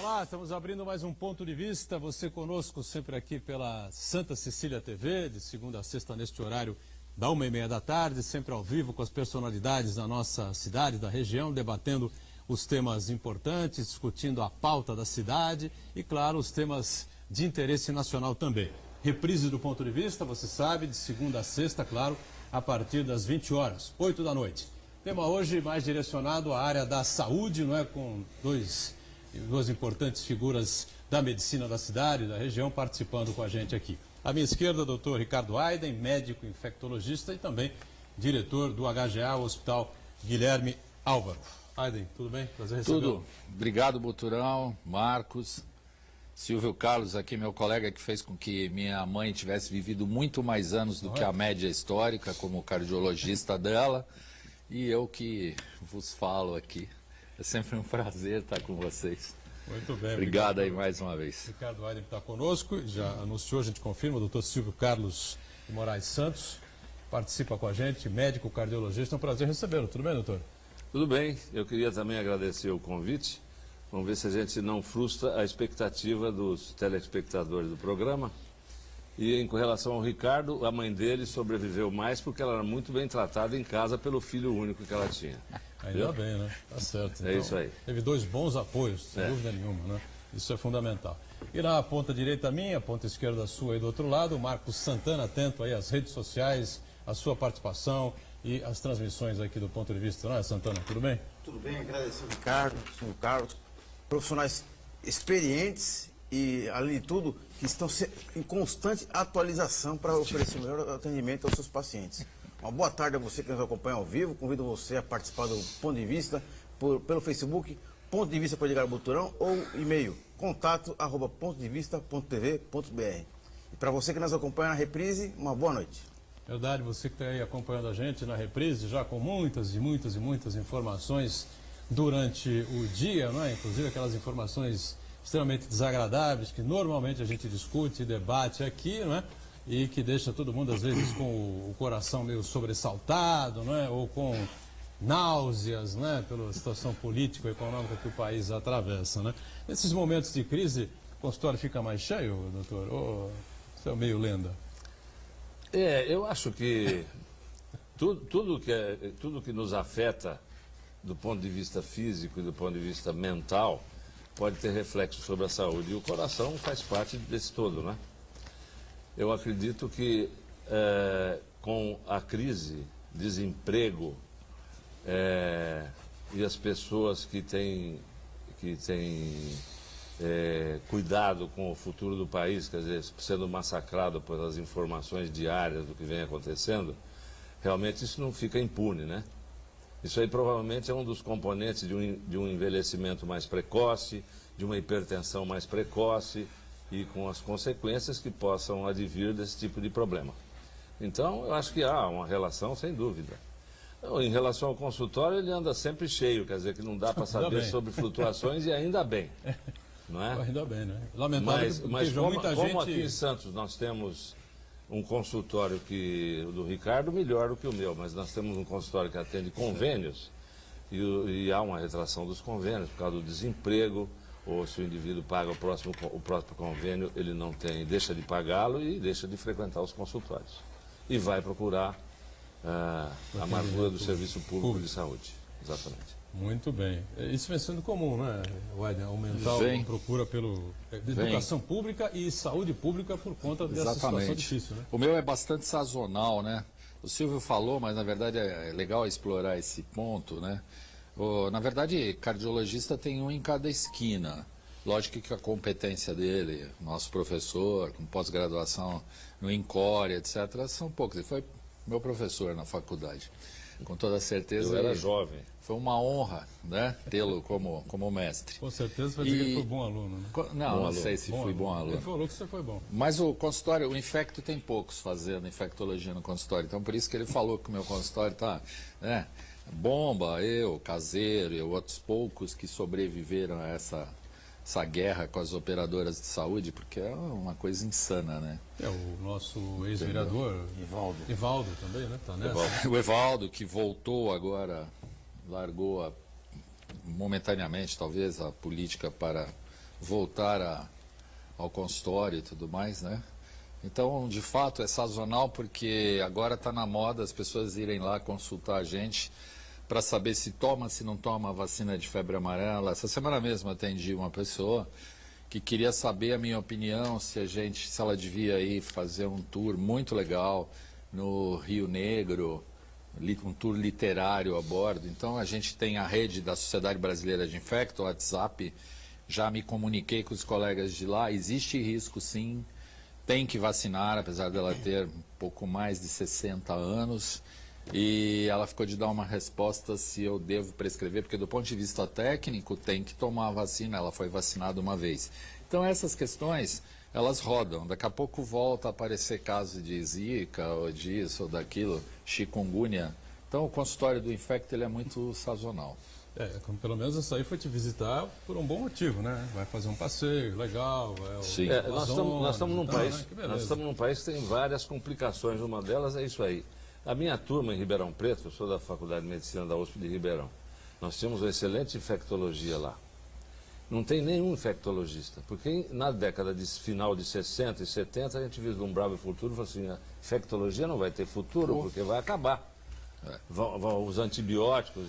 Olá, estamos abrindo mais um Ponto de Vista. Você conosco sempre aqui pela Santa Cecília TV, de segunda a sexta neste horário da 1h30 da tarde, sempre ao vivo com as personalidades da nossa cidade, da região, debatendo os temas importantes, discutindo a pauta da cidade e, claro, os temas de interesse nacional também. Reprise do Ponto de Vista, você sabe, de segunda a sexta, claro, a partir das 20 horas, 8 da noite. Tema hoje mais direcionado à área da saúde, não é? Com duas importantes figuras da medicina da cidade, da região, participando com a gente aqui. À minha esquerda, o doutor Ricardo Aiden, médico infectologista e também diretor do HGA, o Hospital Guilherme Álvaro. Aiden, tudo bem? Prazer recebê-lo. Tudo. Obrigado, Buturão, Marcos, Silvio Carlos, aqui meu colega, que fez com que minha mãe tivesse vivido muito mais anos do que a média histórica como cardiologista dela, e eu que vos falo aqui. É sempre um prazer estar com vocês. Muito bem. Obrigado aí mais uma vez. Ricardo Aiden está conosco, já anunciou, a gente confirma, o doutor Silvio Carlos de Moraes Santos participa com a gente, médico cardiologista. É um prazer recebê-lo. Tudo bem, doutor? Tudo bem. Eu queria também agradecer o convite. Vamos ver se a gente não frustra a expectativa dos telespectadores do programa. E com relação ao Ricardo, a mãe dele sobreviveu mais porque ela era muito bem tratada em casa pelo filho único que ela tinha. Ainda bem, né? Tá certo. Então, é isso aí. Teve dois bons apoios, sem dúvida nenhuma, né? Isso é fundamental. E na ponta direita minha, ponta esquerda sua aí do outro lado, o Marcos Santana, atento aí às redes sociais, a sua participação e as transmissões aqui do Ponto de Vista. Não é, Santana? Tudo bem? Tudo bem, agradecer ao Ricardo, ao Carlos, profissionais experientes e, além de tudo, que estão em constante atualização para oferecer o melhor atendimento aos seus pacientes. Uma boa tarde a você que nos acompanha ao vivo. Convido você a participar do Ponto de Vista pelo Facebook, Ponto de Vista para Edgar Buturão, ou e-mail, contato@pontodevista.tv.br. E para você que nos acompanha na reprise, uma boa noite. Verdade, você que está aí acompanhando a gente na reprise, já com muitas informações durante o dia, não é? Inclusive aquelas informações extremamente desagradáveis que normalmente a gente discute e debate aqui, não é? E que deixa todo mundo, às vezes, com o coração meio sobressaltado, não é? Ou com náuseas, né? Pela situação política e econômica que o país atravessa, né? Nesses momentos de crise, o consultório fica mais cheio, doutor? Ou isso é meio lenda? Eu acho que tudo que nos afeta do ponto de vista físico e do ponto de vista mental pode ter reflexo sobre a saúde. E o coração faz parte desse todo, né? Eu acredito que com a crise, desemprego e as pessoas que têm cuidado com o futuro do país, quer dizer, sendo massacrado pelas informações diárias do que vem acontecendo, realmente isso não fica impune, né? Isso aí provavelmente é um dos componentes de um envelhecimento mais precoce, de uma hipertensão mais precoce e com as consequências que possam advir desse tipo de problema. Então, eu acho que há uma relação, sem dúvida. Em relação ao consultório, ele anda sempre cheio, quer dizer que não dá para saber sobre flutuações e ainda bem. Não é? Ainda bem, né? Lamentável mas que muita gente... como aqui em Santos nós temos um consultório o do Ricardo melhor do que o meu, mas nós temos um consultório que atende convênios e há uma retração dos convênios por causa do desemprego, ou se o indivíduo paga o próprio convênio, ele não tem, deixa de pagá-lo e deixa de frequentar os consultórios. E vai procurar a amargura do serviço público de saúde. Exatamente. Muito bem. Isso vem sendo comum, né, Aiden? Aumentar a procura pela educação pública e saúde pública por conta dessa situação difícil, né? O meu é bastante sazonal, né? O Silvio falou, mas na verdade é legal explorar esse ponto, né? Na verdade, cardiologista tem um em cada esquina. Lógico que a competência dele, nosso professor, com pós-graduação no INCOR, etc., são poucos. Ele foi meu professor na faculdade. Com toda certeza. Eu era jovem. Foi uma honra, né, tê-lo como mestre. Com certeza vai dizer que ele foi bom aluno, né? Não sei se fui bom aluno. Ele falou que você foi bom. Mas o consultório, o infecto tem poucos fazendo infectologia no consultório. Então por isso que ele falou que o meu consultório está, né, bomba, eu, caseiro e outros poucos que sobreviveram a essa guerra com as operadoras de saúde, porque é uma coisa insana, né? O nosso ex-vereador, Evaldo também, né? Tá nessa. O Evaldo, que voltou agora, largou momentaneamente, talvez, a política para voltar ao consultório e tudo mais, né? Então, de fato, é sazonal porque agora está na moda as pessoas irem lá consultar a gente para saber se toma, se não toma a vacina de febre amarela. Essa semana mesmo atendi uma pessoa que queria saber a minha opinião, se ela devia ir fazer um tour muito legal no Rio Negro, um tour literário a bordo. Então, a gente tem a rede da Sociedade Brasileira de Infecto, o WhatsApp. Já me comuniquei com os colegas de lá, existe risco sim, tem que vacinar, apesar dela ter um pouco mais de 60 anos, e ela ficou de dar uma resposta se eu devo prescrever, porque do ponto de vista técnico tem que tomar a vacina, ela foi vacinada uma vez. Então essas questões, elas rodam, daqui a pouco volta a aparecer caso de zika, ou disso, ou daquilo, chikungunya. Então o consultório do Infecto ele é muito sazonal. Pelo menos essa aí foi te visitar por um bom motivo, né? Vai fazer um passeio legal, Sim. Nós estamos num país, né? nós estamos num país que tem várias complicações. Uma delas é isso aí. A minha turma em Ribeirão Preto, eu sou da Faculdade de Medicina da USP de Ribeirão. Nós tínhamos uma excelente infectologia lá. Não tem nenhum infectologista, porque na década de final de 60 e 70 a gente vislumbrava o futuro e falou assim, a infectologia não vai ter futuro porque vai acabar. Os antibióticos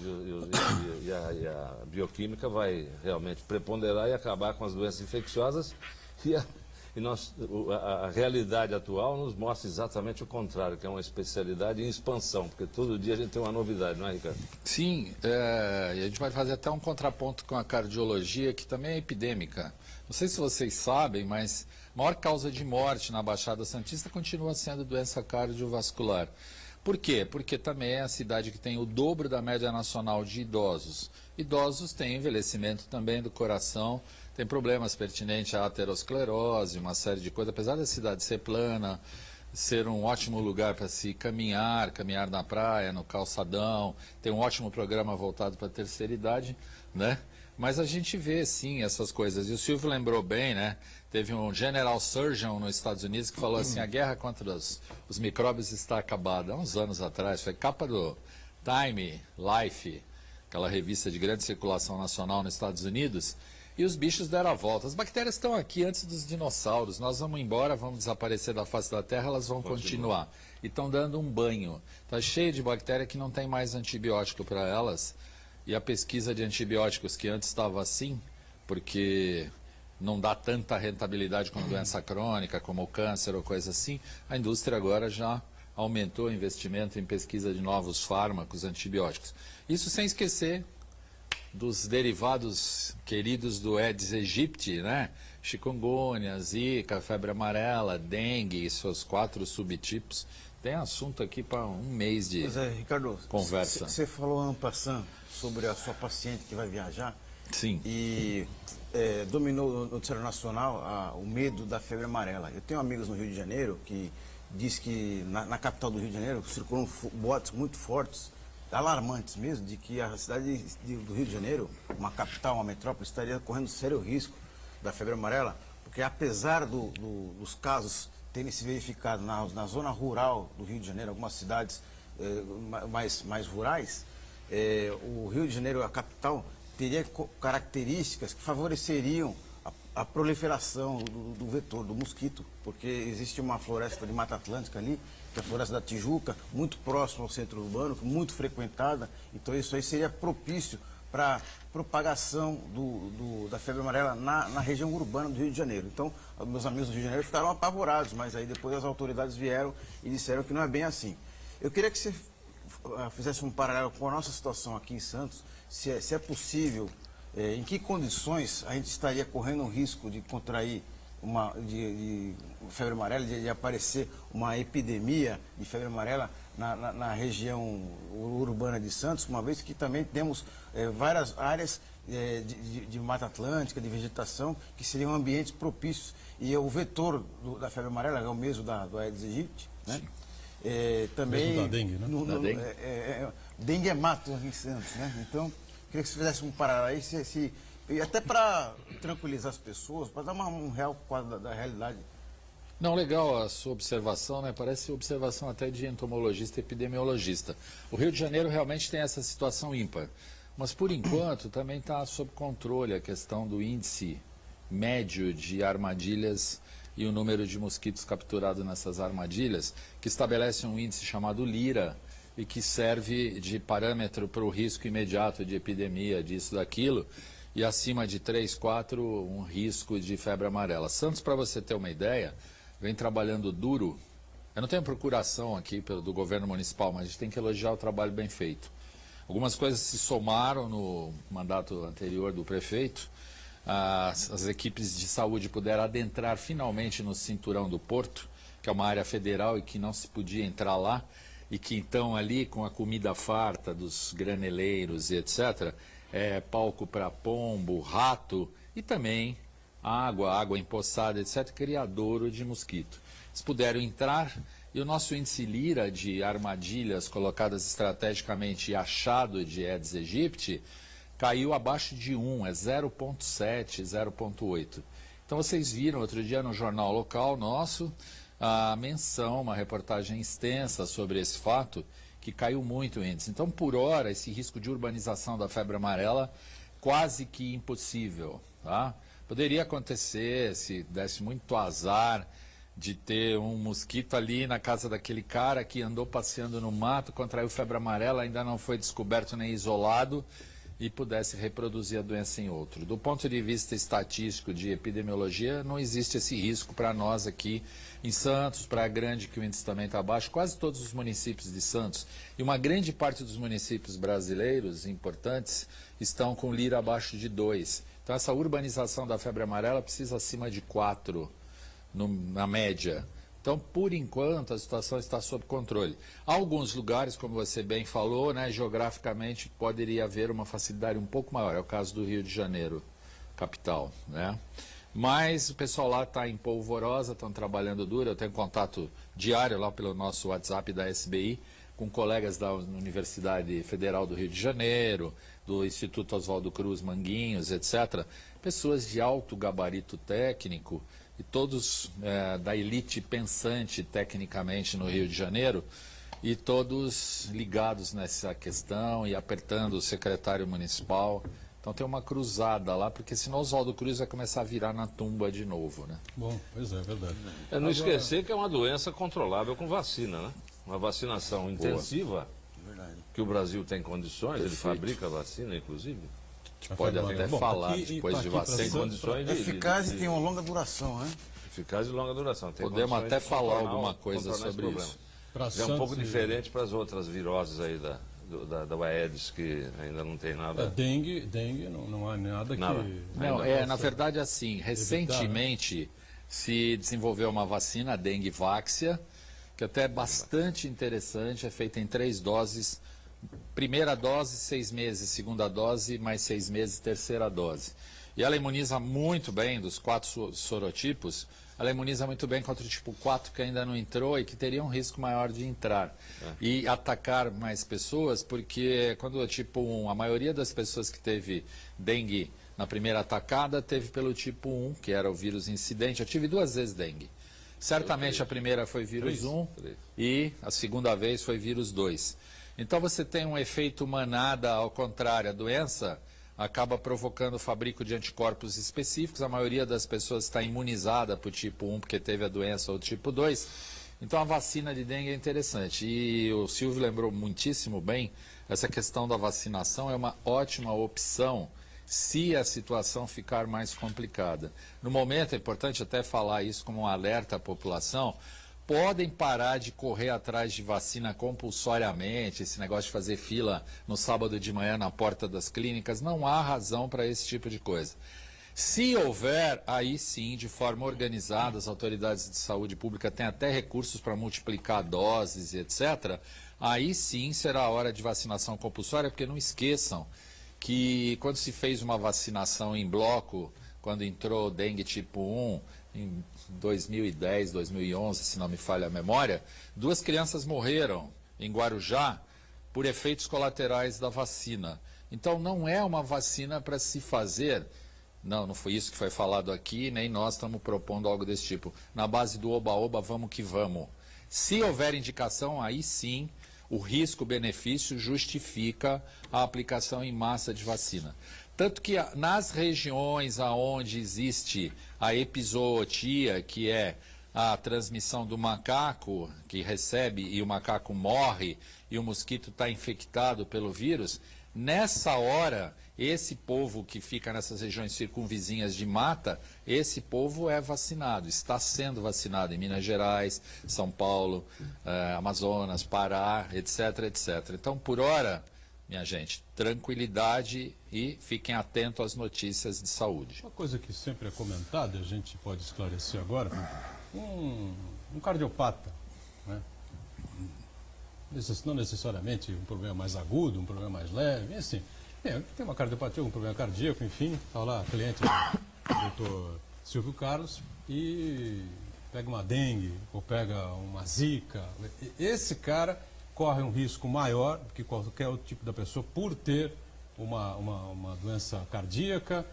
e a bioquímica vai realmente preponderar e acabar com as doenças infecciosas e a realidade atual nos mostra exatamente o contrário, que é uma especialidade em expansão, porque todo dia a gente tem uma novidade, não é, Ricardo? Sim, e a gente vai fazer até um contraponto com a cardiologia, que também é epidêmica. Não sei se vocês sabem, mas a maior causa de morte na Baixada Santista continua sendo doença cardiovascular. Por quê? Porque também é a cidade que tem o dobro da média nacional de idosos. Idosos têm envelhecimento também do coração, tem problemas pertinentes à aterosclerose, uma série de coisas. Apesar da cidade ser plana, ser um ótimo lugar para se caminhar na praia, no calçadão, tem um ótimo programa voltado para a terceira idade, né? Mas a gente vê, sim, essas coisas. E o Silvio lembrou bem, né? Teve um General Surgeon nos Estados Unidos que falou assim, a guerra contra os micróbios está acabada. Há uns anos atrás, foi capa do Time, Life, aquela revista de grande circulação nacional nos Estados Unidos, e os bichos deram a volta. As bactérias estão aqui antes dos dinossauros. Nós vamos embora, vamos desaparecer da face da Terra, elas vão continuar. E estão dando um banho. Está cheio de bactéria que não tem mais antibiótico para elas. E a pesquisa de antibióticos, que antes estava assim, porque não dá tanta rentabilidade como doença crônica, como o câncer ou coisa assim, a indústria agora já aumentou o investimento em pesquisa de novos fármacos antibióticos. Isso sem esquecer dos derivados queridos do Aedes aegypti, né? Chikungunya, zika, febre amarela, dengue e seus 4 subtipos. Tem assunto aqui para um mês de Ricardo, conversa. Você falou en passant sobre a sua paciente que vai viajar. Sim. E dominou no noticiário nacional o medo da febre amarela. Eu tenho amigos no Rio de Janeiro que diz que na capital do Rio de Janeiro circulam boatos muito fortes, alarmantes mesmo, de que a cidade do Rio de Janeiro, uma capital, uma metrópole, estaria correndo sério risco da febre amarela, porque apesar dos casos terem se verificado na zona rural do Rio de Janeiro, algumas cidades mais rurais, o Rio de Janeiro, a capital, teria características que favoreceriam a proliferação do vetor, do mosquito, porque existe uma floresta de Mata Atlântica ali, que é a floresta da Tijuca, muito próxima ao centro urbano, muito frequentada, então isso aí seria propício para propagação da febre amarela na região urbana do Rio de Janeiro. Então, meus amigos do Rio de Janeiro ficaram apavorados, mas aí depois as autoridades vieram e disseram que não é bem assim. Eu queria que você fizesse um paralelo com a nossa situação aqui em Santos, se é possível, em que condições a gente estaria correndo o risco de contrair de febre amarela, de aparecer uma epidemia de febre amarela na região urbana de Santos, uma vez que também temos várias áreas de Mata Atlântica, de vegetação, que seriam ambientes propícios. E o vetor da febre amarela é o mesmo do Aedes aegypti, né? Também mesmo da dengue, né? Dengue é mato em Santos, né? Então, queria que você fizesse um paralelo aí, e até para tranquilizar as pessoas, para dar um real quadro da realidade. Não, legal a sua observação, né? Parece observação até de entomologista e epidemiologista. O Rio de Janeiro realmente tem essa situação ímpar, mas por enquanto também está sob controle a questão do índice médio de armadilhas e o número de mosquitos capturados nessas armadilhas, que estabelece um índice chamado Lira e que serve de parâmetro para o risco imediato de epidemia, disso, daquilo, e acima de 3, 4, um risco de febre amarela. Santos, para você ter uma ideia, vem trabalhando duro. Eu não tenho procuração aqui do governo municipal, mas a gente tem que elogiar o trabalho bem feito. Algumas coisas se somaram no mandato anterior do prefeito. As equipes de saúde puderam adentrar finalmente no cinturão do Porto, que é uma área federal e que não se podia entrar lá, e que então ali com a comida farta dos graneleiros e etc., palco para pombo, rato e também água empoçada, etc., criadouro de mosquito. Eles puderam entrar e o nosso índice Lira de armadilhas colocadas estrategicamente e achado de Aedes aegypti caiu abaixo de 1, é 0,7, 0,8. Então vocês viram outro dia no jornal local nosso a menção, uma reportagem extensa sobre esse fato, que caiu muito o índice. Então, por hora, esse risco de urbanização da febre amarela quase que impossível. Tá? Poderia acontecer, se desse muito azar, de ter um mosquito ali na casa daquele cara que andou passeando no mato, contraiu febre amarela, ainda não foi descoberto nem isolado, e pudesse reproduzir a doença em outro. Do ponto de vista estatístico de epidemiologia, não existe esse risco para nós aqui em Santos, Praia Grande, que o índice também está baixo, quase todos os municípios de Santos. E uma grande parte dos municípios brasileiros importantes estão com Lira abaixo de 2. Então essa urbanização da febre amarela precisa acima de 4 na média. Então, por enquanto, a situação está sob controle. Alguns lugares, como você bem falou, né, geograficamente poderia haver uma facilidade um pouco maior. É o caso do Rio de Janeiro, capital, né? Mas o pessoal lá está em polvorosa, estão trabalhando duro. Eu tenho contato diário lá pelo nosso WhatsApp da SBI com colegas da Universidade Federal do Rio de Janeiro, do Instituto Oswaldo Cruz Manguinhos, etc. Pessoas de alto gabarito técnico, e todos da elite pensante tecnicamente no Rio de Janeiro, e todos ligados nessa questão e apertando o secretário municipal. Então tem uma cruzada lá, porque senão o Oswaldo Cruz vai começar a virar na tumba de novo, né? Bom, pois é verdade. Não esquecer que é uma doença controlável com vacina, né? Uma vacinação intensiva, que o Brasil tem condições, ele fabrica vacina, inclusive. Pode até falar depois de vacina. Tem condições de... Eficaz e tem uma longa duração, né? Eficaz e longa duração. Tem Podemos condições até de falar controlar alguma coisa sobre isso. É um pouco diferente para as outras viroses aí da Aedes, que ainda não tem nada. Dengue não há nada. Que... Não, na verdade, assim, recentemente se desenvolveu uma vacina, a dengue váxia, que até é bastante interessante, é feita em 3 doses. Primeira dose, 6 meses, segunda dose, mais 6 meses, terceira dose. E ela imuniza muito bem, dos 4 sorotipos, ela imuniza muito bem contra o tipo 4, que ainda não entrou e que teria um risco maior de entrar. E atacar mais pessoas, porque quando o tipo 1, a maioria das pessoas que teve dengue na primeira atacada, teve pelo tipo 1, que era o vírus incidente. Eu tive 2 vezes dengue. Certamente a primeira foi vírus 1 e a segunda vez foi vírus 2. Então você tem um efeito manada ao contrário. A doença acaba provocando o fabrico de anticorpos específicos. A maioria das pessoas está imunizada para o tipo 1 porque teve a doença ou tipo 2. Então a vacina de dengue é interessante. E o Silvio lembrou muitíssimo bem, essa questão da vacinação é uma ótima opção se a situação ficar mais complicada. No momento, é importante até falar isso como um alerta à população, podem parar de correr atrás de vacina compulsoriamente, esse negócio de fazer fila no sábado de manhã na porta das clínicas, não há razão para esse tipo de coisa. Se houver, aí sim, de forma organizada, as autoridades de saúde pública têm até recursos para multiplicar doses e etc., aí sim será a hora de vacinação compulsória, porque não esqueçam que quando se fez uma vacinação em bloco, quando entrou dengue tipo 1, em 2010, 2011, se não me falha a memória, 2 crianças morreram em Guarujá por efeitos colaterais da vacina. Então não é uma vacina para se fazer, não foi isso que foi falado aqui, nem nós estamos propondo algo desse tipo. Na base do oba-oba, vamos que vamos. Se houver indicação, aí sim, o risco-benefício justifica a aplicação em massa de vacina. Tanto que nas regiões onde existe a epizootia, que é a transmissão do macaco que recebe e o macaco morre e o mosquito está infectado pelo vírus, nessa hora, esse povo que fica nessas regiões circunvizinhas de mata, esse povo é vacinado, está sendo vacinado em Minas Gerais, São Paulo, Amazonas, Pará, etc, etc. Então, por hora, minha gente, tranquilidade e fiquem atentos às notícias de saúde. Uma coisa que sempre é comentada, a gente pode esclarecer agora, um cardiopata, né? Não necessariamente um problema mais agudo, um problema mais leve, assim, tem uma cardiopatia, um problema cardíaco, enfim, está lá, cliente do doutor Silvio Carlos, e pega uma dengue ou pega uma zika, esse cara corre um risco maior do que qualquer outro tipo da pessoa por ter uma doença cardíaca,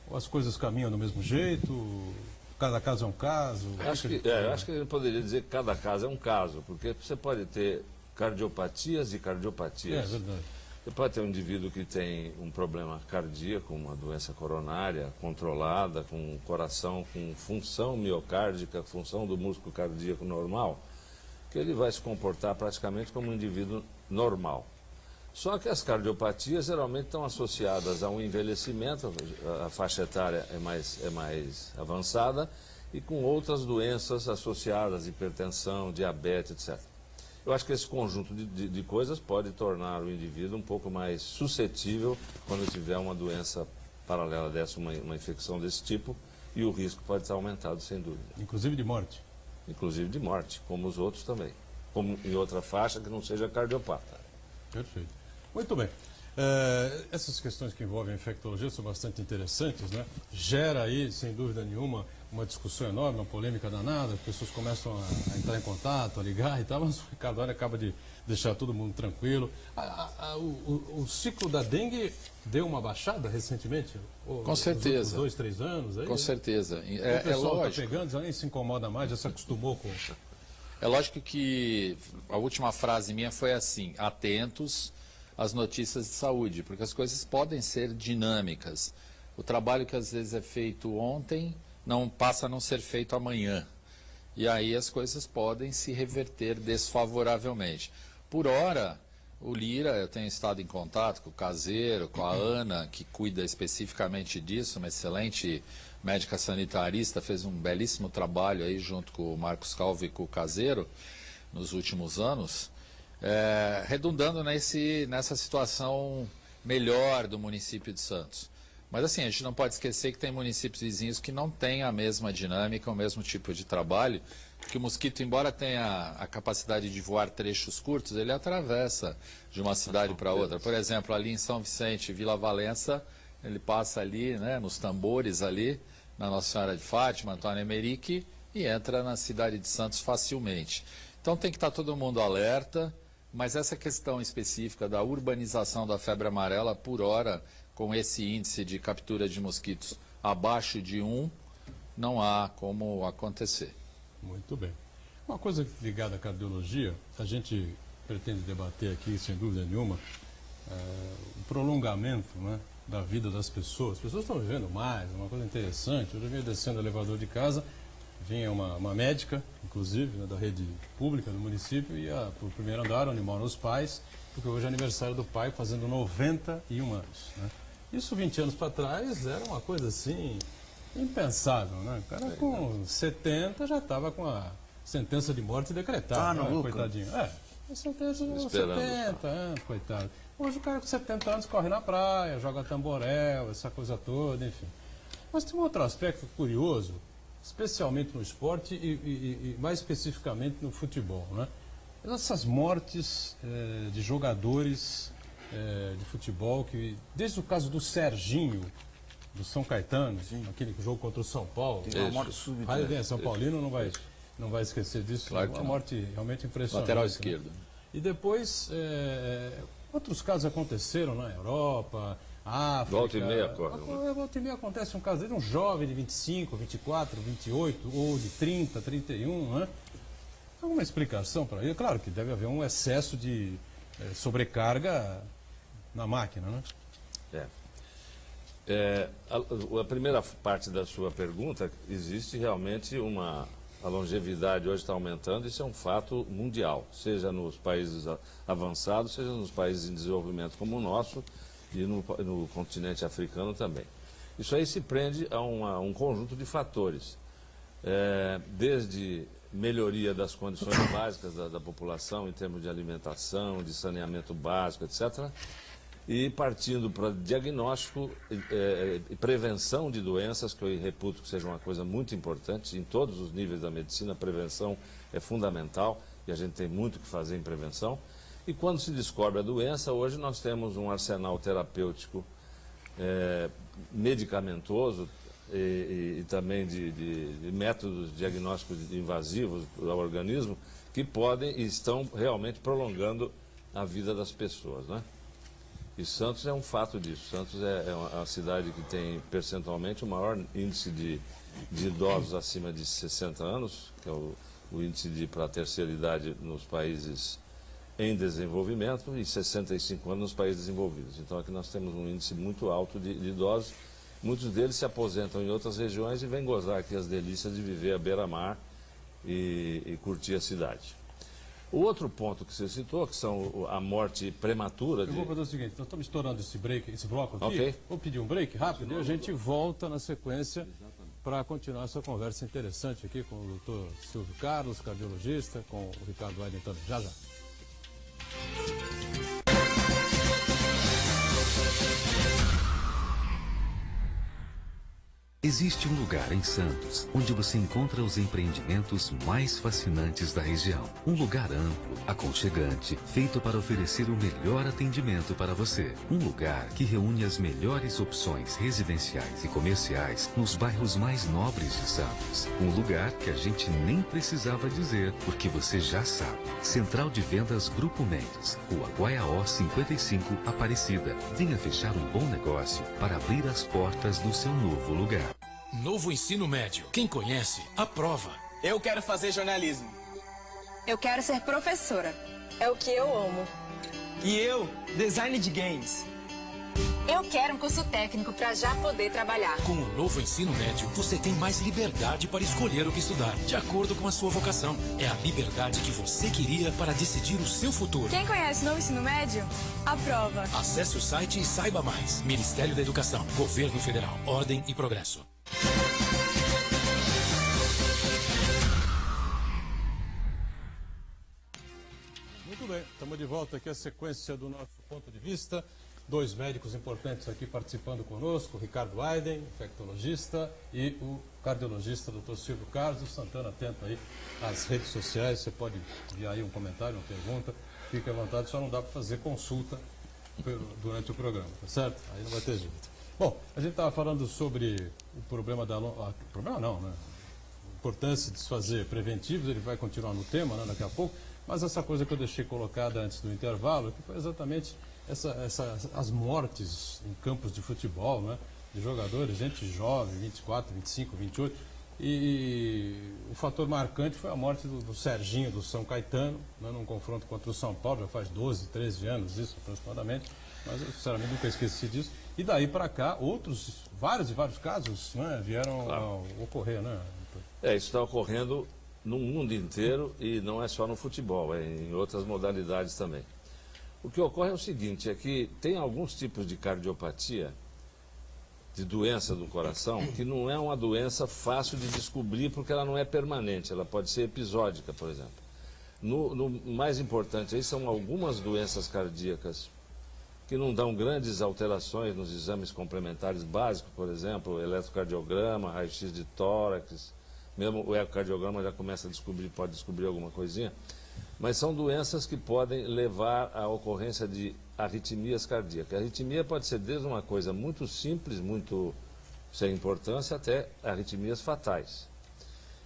ou as coisas caminham do mesmo jeito, cada caso é um caso? Eu acho que ele poderia dizer que cada caso é um caso, porque você pode ter cardiopatias e cardiopatias. É verdade. Você pode ter um indivíduo que tem um problema cardíaco, uma doença coronária controlada, com um coração com função miocárdica, função do músculo cardíaco normal, que ele vai se comportar praticamente como um indivíduo normal. Só que as cardiopatias geralmente estão associadas a um envelhecimento, a faixa etária é mais avançada, e com outras doenças associadas, hipertensão, diabetes, etc. Eu acho que esse conjunto de coisas pode tornar o indivíduo um pouco mais suscetível quando tiver uma doença paralela dessa, uma infecção desse tipo, e o risco pode estar aumentado, sem dúvida. Inclusive de morte. Inclusive de morte, como os outros também. Como em outra faixa que não seja cardiopata. Perfeito. Muito bem. Essas questões que envolvem a infectologia são bastante interessantes, né? Gera aí, sem dúvida nenhuma, uma discussão enorme, uma polêmica danada, as pessoas começam a entrar em contato, a ligar e tal, mas o Ricardo Arne acaba de deixar todo mundo tranquilo. O ciclo da dengue deu uma baixada recentemente? Com certeza. Nos 2, 3 anos? Aí, com certeza. O pessoal lógico. está pegando, já nem se incomoda mais, já se acostumou com... É lógico que a última frase minha foi assim: atentos às notícias de saúde, porque as coisas podem ser dinâmicas. O trabalho que às vezes é feito ontem não passa a não ser feito amanhã. E aí as coisas podem se reverter desfavoravelmente. Por hora, o Lira, eu tenho estado em contato com o Caseiro, com a Ana, que cuida especificamente disso, uma excelente médica sanitarista, fez um belíssimo trabalho aí junto com o Marcos Calvo e com o Caseiro nos últimos anos, redundando nessa situação melhor do município de Santos. Mas assim, a gente não pode esquecer que tem municípios vizinhos que não têm a mesma dinâmica, o mesmo tipo de trabalho, porque o mosquito, embora tenha a capacidade de voar trechos curtos, ele atravessa de uma cidade para outra. Por exemplo, ali em São Vicente, Vila Valença, ele passa ali, né, nos tambores ali, na Nossa Senhora de Fátima, Antônio Emerick, e entra na cidade de Santos facilmente. Então tem que estar todo mundo alerta, mas essa questão específica da urbanização da febre amarela, por hora, com esse índice de captura de mosquitos abaixo de 1, não há como acontecer. Muito bem. Uma coisa ligada à cardiologia, a gente pretende debater aqui, sem dúvida nenhuma, o prolongamento, né, da vida das pessoas. As pessoas estão vivendo mais, uma coisa interessante. Eu vinha descendo o elevador de casa, vinha uma médica, inclusive, né, da rede pública do município, e ia para o primeiro andar, onde moram os pais, porque hoje é aniversário do pai, fazendo 91 anos. Né? Isso 20 anos para trás era uma coisa assim, impensável. Né? O cara com 70 já estava com a sentença de morte decretada. Né? Coitadinho. A sentença de 70 anos, coitado. Hoje o cara com 70 anos corre na praia, joga tamborel, essa coisa toda, enfim. Mas tem um outro aspecto curioso, especialmente no esporte e mais especificamente no futebol, né? Essas mortes de jogadores de futebol, que desde o caso do Serginho, do São Caetano, aquele jogo contra o São Paulo, uma morte súbita. São Paulino não vai esquecer disso, claro uma morte realmente impressionante. Lateral né? esquerdo. E depois, outros casos aconteceram na Europa, África. Volta e meia corre. Volta e meia acontece um caso de um jovem de 25, 24, 28, ou de 30, 31, né? Alguma explicação para isso? Claro que deve haver um excesso de sobrecarga na máquina, né? A primeira parte da sua pergunta, existe realmente a longevidade hoje está aumentando, isso é um fato mundial, seja nos países avançados, seja nos países em desenvolvimento como o nosso e no continente africano também. Isso aí se prende a um conjunto de fatores, desde melhoria das condições básicas da população em termos de alimentação, de saneamento básico, etc., e partindo para diagnóstico e prevenção de doenças, que eu reputo que seja uma coisa muito importante em todos os níveis da medicina. A prevenção é fundamental e a gente tem muito o que fazer em prevenção. E quando se descobre a doença, hoje nós temos um arsenal terapêutico medicamentoso e também de métodos diagnósticos invasivos ao organismo que podem e estão realmente prolongando a vida das pessoas, né? E Santos é um fato disso. Santos é uma cidade que tem percentualmente o maior índice de idosos acima de 60 anos, que é o índice para a terceira idade nos países em desenvolvimento, e 65 anos nos países desenvolvidos. Então aqui nós temos um índice muito alto de idosos. Muitos deles se aposentam em outras regiões e vêm gozar aqui as delícias de viver à beira-mar e curtir a cidade. O outro ponto que você citou, que são a morte prematura... Eu vou fazer o seguinte, nós estamos estourando esse bloco aqui, Ok. Vou pedir um break rápido e a gente volta na sequência para continuar essa conversa interessante aqui com o doutor Silvio Carlos, cardiologista, com o Ricardo Aiden também. Já, já. Existe um lugar em Santos onde você encontra os empreendimentos mais fascinantes da região. Um lugar amplo, aconchegante, feito para oferecer o melhor atendimento para você. Um lugar que reúne as melhores opções residenciais e comerciais nos bairros mais nobres de Santos. Um lugar que a gente nem precisava dizer, porque você já sabe. Central de Vendas Grupo Mendes, Rua Guaiaó 55, Aparecida. Venha fechar um bom negócio para abrir as portas do seu novo lugar. Novo ensino médio. Quem conhece, aprova. Eu quero fazer jornalismo. Eu quero ser professora. É o que eu amo. E eu, design de games. Eu quero um curso técnico para já poder trabalhar. Com o novo ensino médio, você tem mais liberdade para escolher o que estudar, de acordo com a sua vocação. É a liberdade que você queria para decidir o seu futuro. Quem conhece o novo ensino médio? Aprova. Acesse o site e saiba mais. Ministério da Educação, Governo Federal, Ordem e Progresso. Muito bem, estamos de volta aqui a sequência do nosso ponto de vista. Dois médicos importantes aqui participando conosco, o Ricardo Aiden, infectologista, e o cardiologista, Dr. Silvio Carlos. O Santana, atento aí às redes sociais, você pode enviar aí um comentário, uma pergunta, fique à vontade, só não dá para fazer consulta durante o programa, tá certo? Aí não vai ter jeito. Bom, a gente estava falando sobre o problema problema não, né? A importância de se fazer preventivos, ele vai continuar no tema, né, daqui a pouco, mas essa coisa que eu deixei colocada antes do intervalo, que foi exatamente as mortes em campos de futebol, né, de jogadores, gente jovem, 24, 25, 28, e o fator marcante foi a morte do Serginho, do São Caetano, né, num confronto contra o São Paulo, já faz 12, 13 anos isso aproximadamente, mas eu sinceramente nunca esqueci disso. E daí para cá, vários e vários casos, né, vieram a ocorrer, né? Isso está ocorrendo no mundo inteiro e não é só no futebol, é em outras modalidades também. O que ocorre é o seguinte, é que tem alguns tipos de cardiopatia, de doença do coração, que não é uma doença fácil de descobrir porque ela não é permanente, ela pode ser episódica, por exemplo. No mais importante aí são algumas doenças cardíacas que não dão grandes alterações nos exames complementares básicos, por exemplo, eletrocardiograma, raio-x de tórax, mesmo o ecocardiograma já começa pode descobrir alguma coisinha, mas são doenças que podem levar à ocorrência de arritmias cardíacas. A arritmia pode ser desde uma coisa muito simples, muito sem importância, até arritmias fatais.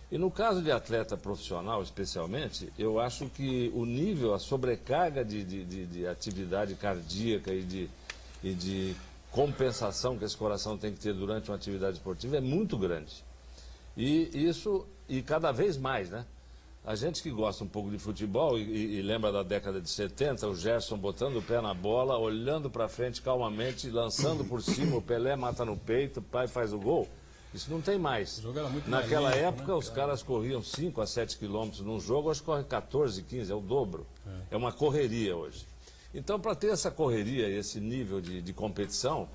E no caso de atleta profissional, especialmente, eu acho que o nível, a sobrecarga de atividade cardíaca e de compensação que esse coração tem que ter durante uma atividade esportiva é muito grande. E cada vez mais, né? A gente que gosta um pouco de futebol e lembra da década de 70, o Gerson botando o pé na bola, olhando para frente calmamente, lançando por cima, o Pelé mata no peito, o pai faz o gol. Isso não tem mais. O jogo era muito Naquela mais lento, época, né? os caras corriam 5 a 7 quilômetros num jogo, hoje corre 14, 15, é o dobro. É uma correria hoje. Então, para ter essa correria e esse nível de competição,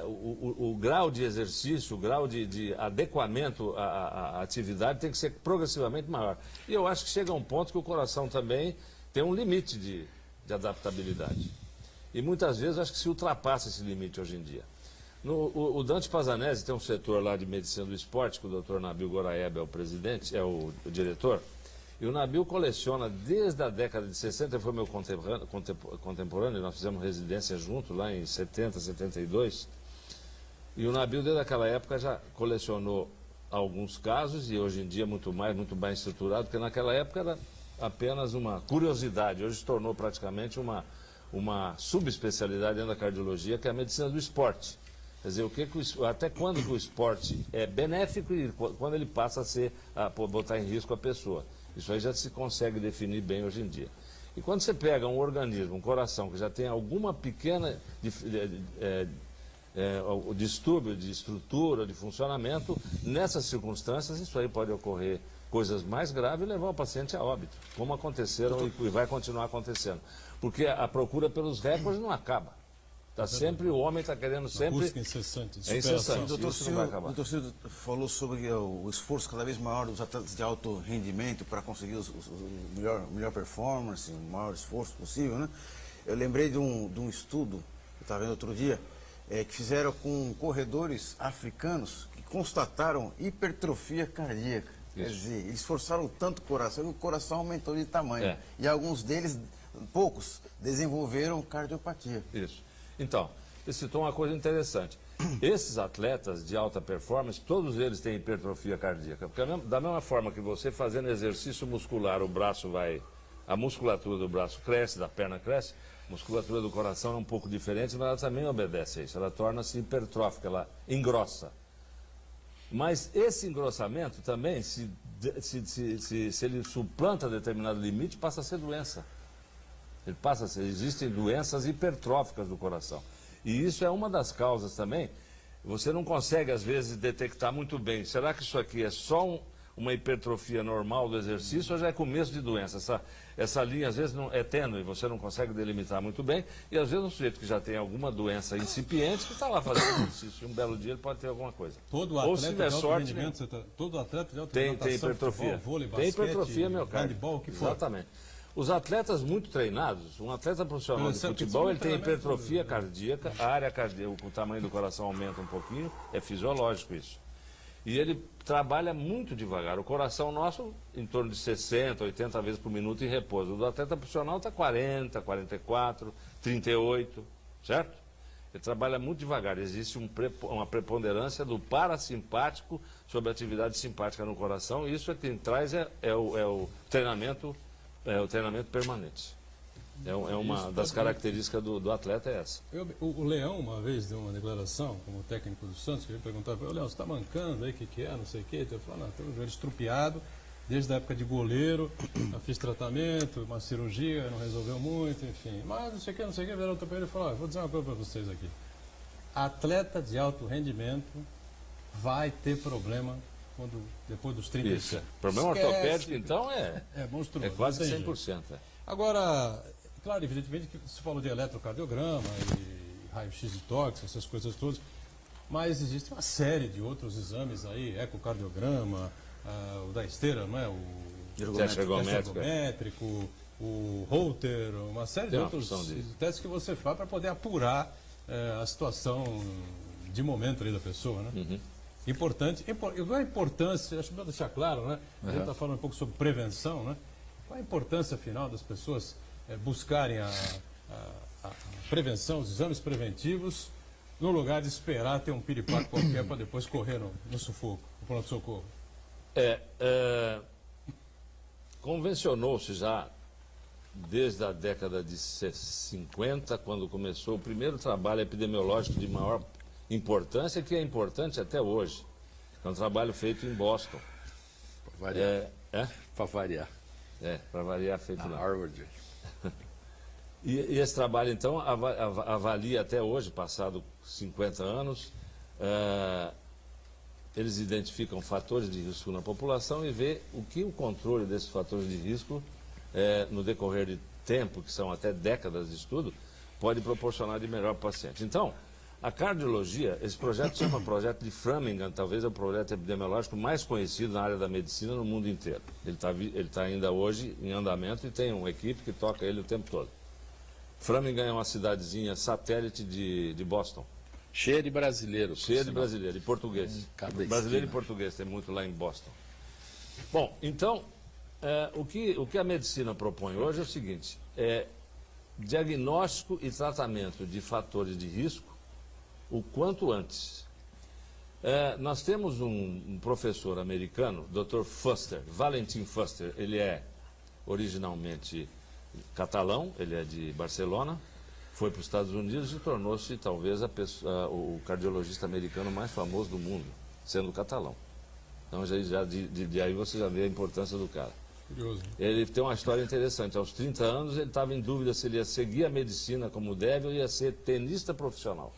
o grau de exercício, o grau de adequamento à atividade tem que ser progressivamente maior. E eu acho que chega a um ponto que o coração também tem um limite de adaptabilidade. E muitas vezes acho que se ultrapassa esse limite hoje em dia. O Dante Pazanese tem um setor lá de medicina do esporte, que o Dr. Nabil Goraeb é o presidente, é o diretor. E o Nabil coleciona desde a década de 60, ele foi meu contemporâneo, nós fizemos residência junto lá em 70, 72. E o Nabil, desde aquela época, já colecionou alguns casos, e hoje em dia muito mais estruturado, porque naquela época era apenas uma curiosidade, hoje se tornou praticamente uma subespecialidade dentro da cardiologia, que é a medicina do esporte. Quer dizer, até quando que o esporte é benéfico e quando ele passa a botar em risco a pessoa. Isso aí já se consegue definir bem hoje em dia. E quando você pega um organismo, um coração, que já tem alguma pequena distúrbio de estrutura, de funcionamento, nessas circunstâncias, isso aí pode ocorrer coisas mais graves e levar o paciente a óbito, como aconteceram e vai continuar acontecendo. Porque a procura pelos recordes não acaba. O homem está querendo sempre... Busca incessante, de É superação. incessante. Isso não vai acabar. O doutor Silvio falou sobre o esforço cada vez maior dos atletas de alto rendimento para conseguir melhor performance, o maior esforço possível, né? Eu lembrei de um estudo, eu estava vendo outro dia, que fizeram com corredores africanos que constataram hipertrofia cardíaca. Quer dizer, eles forçaram tanto o coração que o coração aumentou de tamanho. E alguns deles, poucos, desenvolveram cardiopatia. Isso. Então, você citou uma coisa interessante. Esses atletas de alta performance, todos eles têm hipertrofia cardíaca. Porque da mesma forma que você fazendo exercício muscular, a musculatura do braço cresce, da perna cresce, a musculatura do coração é um pouco diferente, mas ela também obedece a isso. Ela torna-se hipertrófica, ela engrossa. Mas esse engrossamento também, se ele suplanta determinado limite, passa a ser doença. Existem doenças hipertróficas do coração. E isso é uma das causas também. Você não consegue, às vezes, detectar muito bem. Será que isso aqui é só uma hipertrofia normal do exercício ou já é começo de doença? Essa linha, às vezes, não é tênue, você não consegue delimitar muito bem. E, às vezes, um sujeito que já tem alguma doença incipiente, que está lá fazendo exercício, e um belo dia ele pode ter alguma coisa. Todo ou se der sorte, todo atleta de alta tem natação, hipertrofia. futebol, vôlei, tem hipertrofia basquete, miocárdica. handball, o que for. Exatamente. Os atletas muito treinados, um atleta profissional de futebol, ele tem hipertrofia cardíaca, a área cardíaca, o tamanho do coração aumenta um pouquinho, é fisiológico isso. E ele trabalha muito devagar. O coração nosso, em torno de 60, 80 vezes por minuto em repouso. O do atleta profissional está 40, 44, 38, certo? Ele trabalha muito devagar. Existe uma preponderância do parasimpático sobre a atividade simpática no coração. E isso é quem traz o treinamento permanente. É uma das características do atleta é essa. O Leão, uma vez, deu uma declaração como técnico do Santos, que ele perguntava para ele: Leão, você está mancando aí, o que é, não sei o quê. Ele falou: não, tenho o joelho estrupiado, desde a época de goleiro, eu fiz tratamento, uma cirurgia, não resolveu muito, enfim. Mas não sei o que, vieram para ele e falou: vou dizer uma coisa para vocês aqui. Atleta de alto rendimento vai ter problema depois dos 35. Isso. Problema ortopédico, então, é monstruoso. É quase 100%. Agora, claro, evidentemente que você falou de eletrocardiograma e raio-x de tórax, essas coisas todas, mas existe uma série de outros exames aí, ecocardiograma, o da esteira, não é? O teste ergométrico, o Holter, uma série de outros testes que você faz para poder apurar a situação de momento ali da pessoa, né? Uhum. Importante. Qual a importância, acho que deixar claro, né? A gente está falando um pouco sobre prevenção, né? Qual a importância, afinal, das pessoas buscarem a prevenção, os exames preventivos, no lugar de esperar ter um piripaque qualquer para depois correr no sufoco, no pronto-socorro? Convencionou-se já, desde a década de 50, quando começou o primeiro trabalho epidemiológico de maior importância, que é importante até hoje. É um trabalho feito em Boston. É? Para variar. Para variar, feito Na lá. Harvard. E esse trabalho, então, avalia até hoje, passado 50 anos, eles identificam fatores de risco na população e vê o que o controle desses fatores de risco, no decorrer de tempo, que são até décadas de estudo, pode proporcionar de melhor para o paciente. Então, a cardiologia, esse projeto se chama Projeto de Framingham, talvez é o projeto epidemiológico mais conhecido na área da medicina no mundo inteiro. Ele tá ainda hoje em andamento e tem uma equipe que toca ele o tempo todo. Framingham é uma cidadezinha satélite de Boston. Cheia de brasileiros. Cheia de brasileiro, e português. Cada Brasileiro e esquina. português, tem muito lá em Boston. Bom, então, o que a medicina propõe hoje é o seguinte, diagnóstico e tratamento de fatores de risco o quanto antes. Nós temos um professor americano, Dr. Fuster, Valentin Fuster, ele é originalmente catalão, ele é de Barcelona, foi para os Estados Unidos e tornou-se talvez o cardiologista americano mais famoso do mundo, sendo catalão. Então de aí você já vê a importância do cara. Curioso. Ele tem uma história interessante. Aos 30 anos ele estava em dúvida se ele ia seguir a medicina como deve ou ia ser tenista profissional.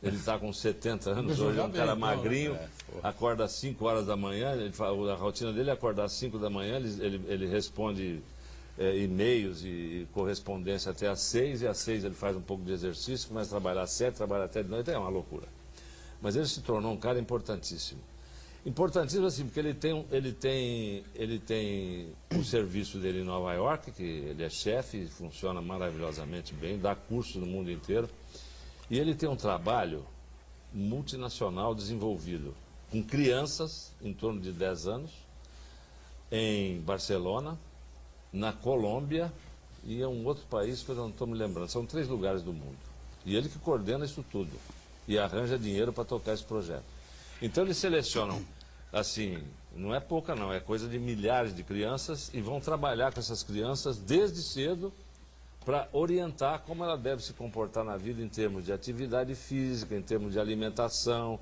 Ele está com 70 anos, hoje é um cara magrinho, acorda às 5 horas da manhã, a rotina dele é acordar às 5 da manhã, ele responde e-mails e correspondência até às 6, e às 6 ele faz um pouco de exercício, começa a trabalhar às 7, trabalha até de noite, é uma loucura. Mas ele se tornou um cara importantíssimo. Importantíssimo assim, porque ele tem o serviço dele em Nova York, que ele é chefe, funciona maravilhosamente bem, dá curso no mundo inteiro. E ele tem um trabalho multinacional desenvolvido com crianças em torno de 10 anos, em Barcelona, na Colômbia e em um outro país que eu não estou me lembrando. São 3 lugares do mundo. E ele que coordena isso tudo e arranja dinheiro para tocar esse projeto. Então eles selecionam, assim, não é pouca não, é coisa de milhares de crianças e vão trabalhar com essas crianças desde cedo para orientar como ela deve se comportar na vida em termos de atividade física, em termos de alimentação,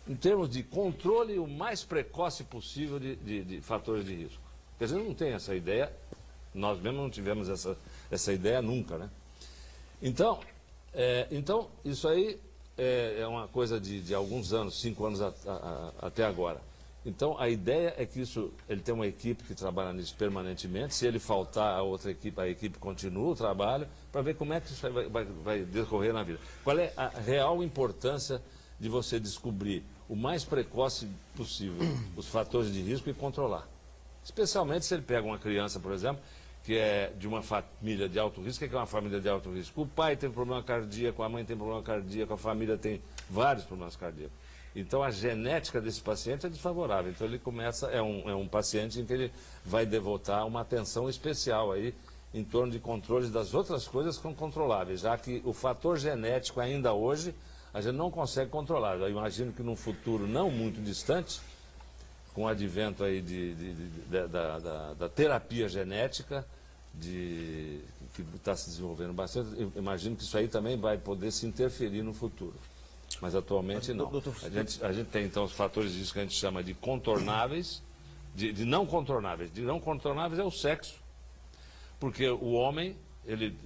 em termos de controle o mais precoce possível de fatores de risco. Porque a gente não tem essa ideia, nós mesmos não tivemos essa ideia nunca, né? Então, isso aí é uma coisa de alguns anos, 5 anos até agora. Então, a ideia é que ele tem uma equipe que trabalha nisso permanentemente. Se ele faltar, a equipe continua o trabalho para ver como é que isso vai decorrer na vida. Qual é a real importância de você descobrir o mais precoce possível os fatores de risco e controlar? Especialmente se ele pega uma criança, por exemplo, que é de uma família de alto risco. O que é uma família de alto risco? O pai tem problema cardíaco, a mãe tem problema cardíaco, a família tem vários problemas cardíacos. Então a genética desse paciente é desfavorável. Então ele começa, é um paciente em que ele vai devotar uma atenção especial aí em torno de controles das outras coisas que são controláveis, já que o fator genético ainda hoje a gente não consegue controlar. Eu imagino que num futuro não muito distante, com o advento aí da terapia genética, que está se desenvolvendo bastante, eu imagino que isso aí também vai poder se interferir no futuro. Mas atualmente não. A gente tem então os fatores disso que a gente chama de contornáveis, de não contornáveis. De não contornáveis é o sexo, porque o homem, ele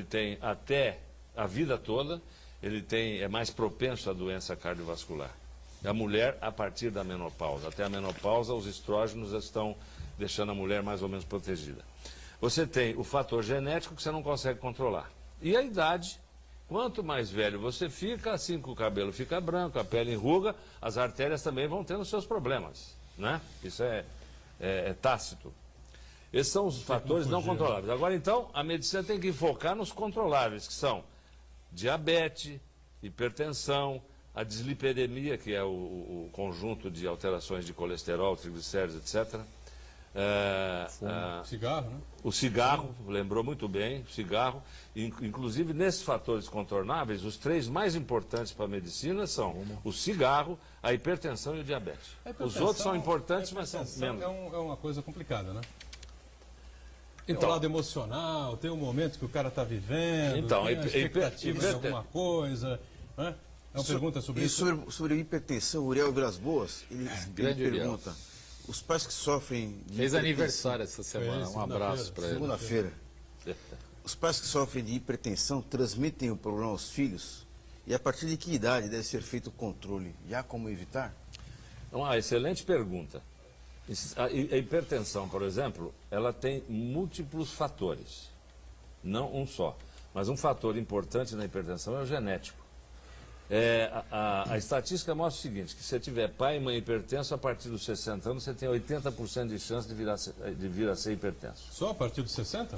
tem até a vida toda, é mais propenso à doença cardiovascular. A mulher a partir da menopausa. Até a menopausa os estrógenos estão deixando a mulher mais ou menos protegida. Você tem o fator genético que você não consegue controlar. E a idade. Quanto mais velho você fica, assim que o cabelo fica branco, a pele enruga, as artérias também vão tendo seus problemas, né? Isso é tácito. Esses são os fatores não controláveis. Agora, então, a medicina tem que focar nos controláveis, que são diabetes, hipertensão, a dislipidemia, que é o conjunto de alterações de colesterol, triglicéridos, etc., cigarro, né? O cigarro, lembrou muito bem, o cigarro. Inclusive, nesses fatores contornáveis, os 3 mais importantes para a medicina são o cigarro, a hipertensão e o diabetes. Os outros são importantes, mas são menos. É uma coisa complicada, né? Então, tem o lado emocional, tem o momento que o cara está vivendo, então, tem a expectativa de alguma coisa, né? É uma pergunta sobre isso? Sobre hipertensão, o Uriel Vilas Boas, ele pergunta, os pais que sofrem de Fez hipertensão- aniversário essa semana. Um segunda-feira. abraço para ele. Segunda-feira. Os pais que sofrem de hipertensão transmitem o problema aos filhos? E a partir de que idade deve ser feito o controle? Já como evitar? Uma excelente pergunta. A hipertensão, por exemplo, ela tem múltiplos fatores, não um só. Mas um fator importante na hipertensão é o genético. A estatística mostra o seguinte, que se você tiver pai e mãe hipertenso, a partir dos 60 anos, você tem 80% de chance de vir a ser hipertenso. Só a partir dos 60?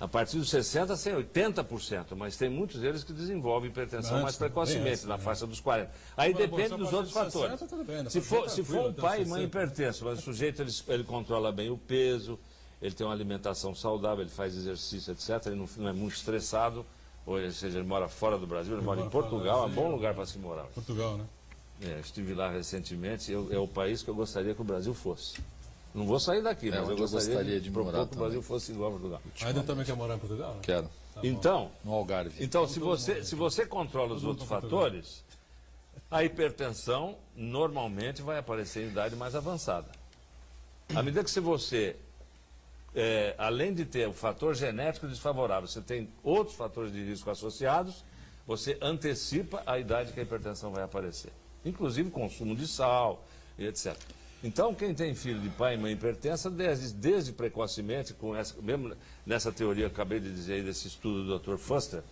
A partir dos 60, tem 80%, mas tem muitos deles que desenvolvem hipertensão mais precocemente, na faixa dos 40. Aí Bom, depende só a dos partir outros dos 60, fatores. tudo bem, né? Se for Tranquilo, um até pai e 60. mãe hipertenso, mas o sujeito ele controla bem o peso, ele tem uma alimentação saudável, ele faz exercício, etc., ele não é muito estressado, ou seja, ele mora fora do Brasil, ele mora em mora fora do Portugal, é um Brasil. bom lugar para se morar. Portugal, né? Estive lá recentemente, é o país que eu gostaria que o Brasil fosse. Não vou sair daqui, mas eu onde eu gostaria gostaria de de propor morar que o Brasil fosse igual a Portugal. Ainda também quer morar em Portugal? Né? Quero. Então, No Algarve. Então, se você controla os outros fatores, a hipertensão normalmente vai aparecer em idade mais avançada. À medida que você, além de ter o fator genético desfavorável, você tem outros fatores de risco associados, você antecipa a idade que a hipertensão vai aparecer. Inclusive consumo de sal e etc. Então, quem tem filho de pai e mãe hipertensa, desde precocemente, mesmo nessa teoria que eu acabei de dizer aí desse estudo do Dr. Fuster,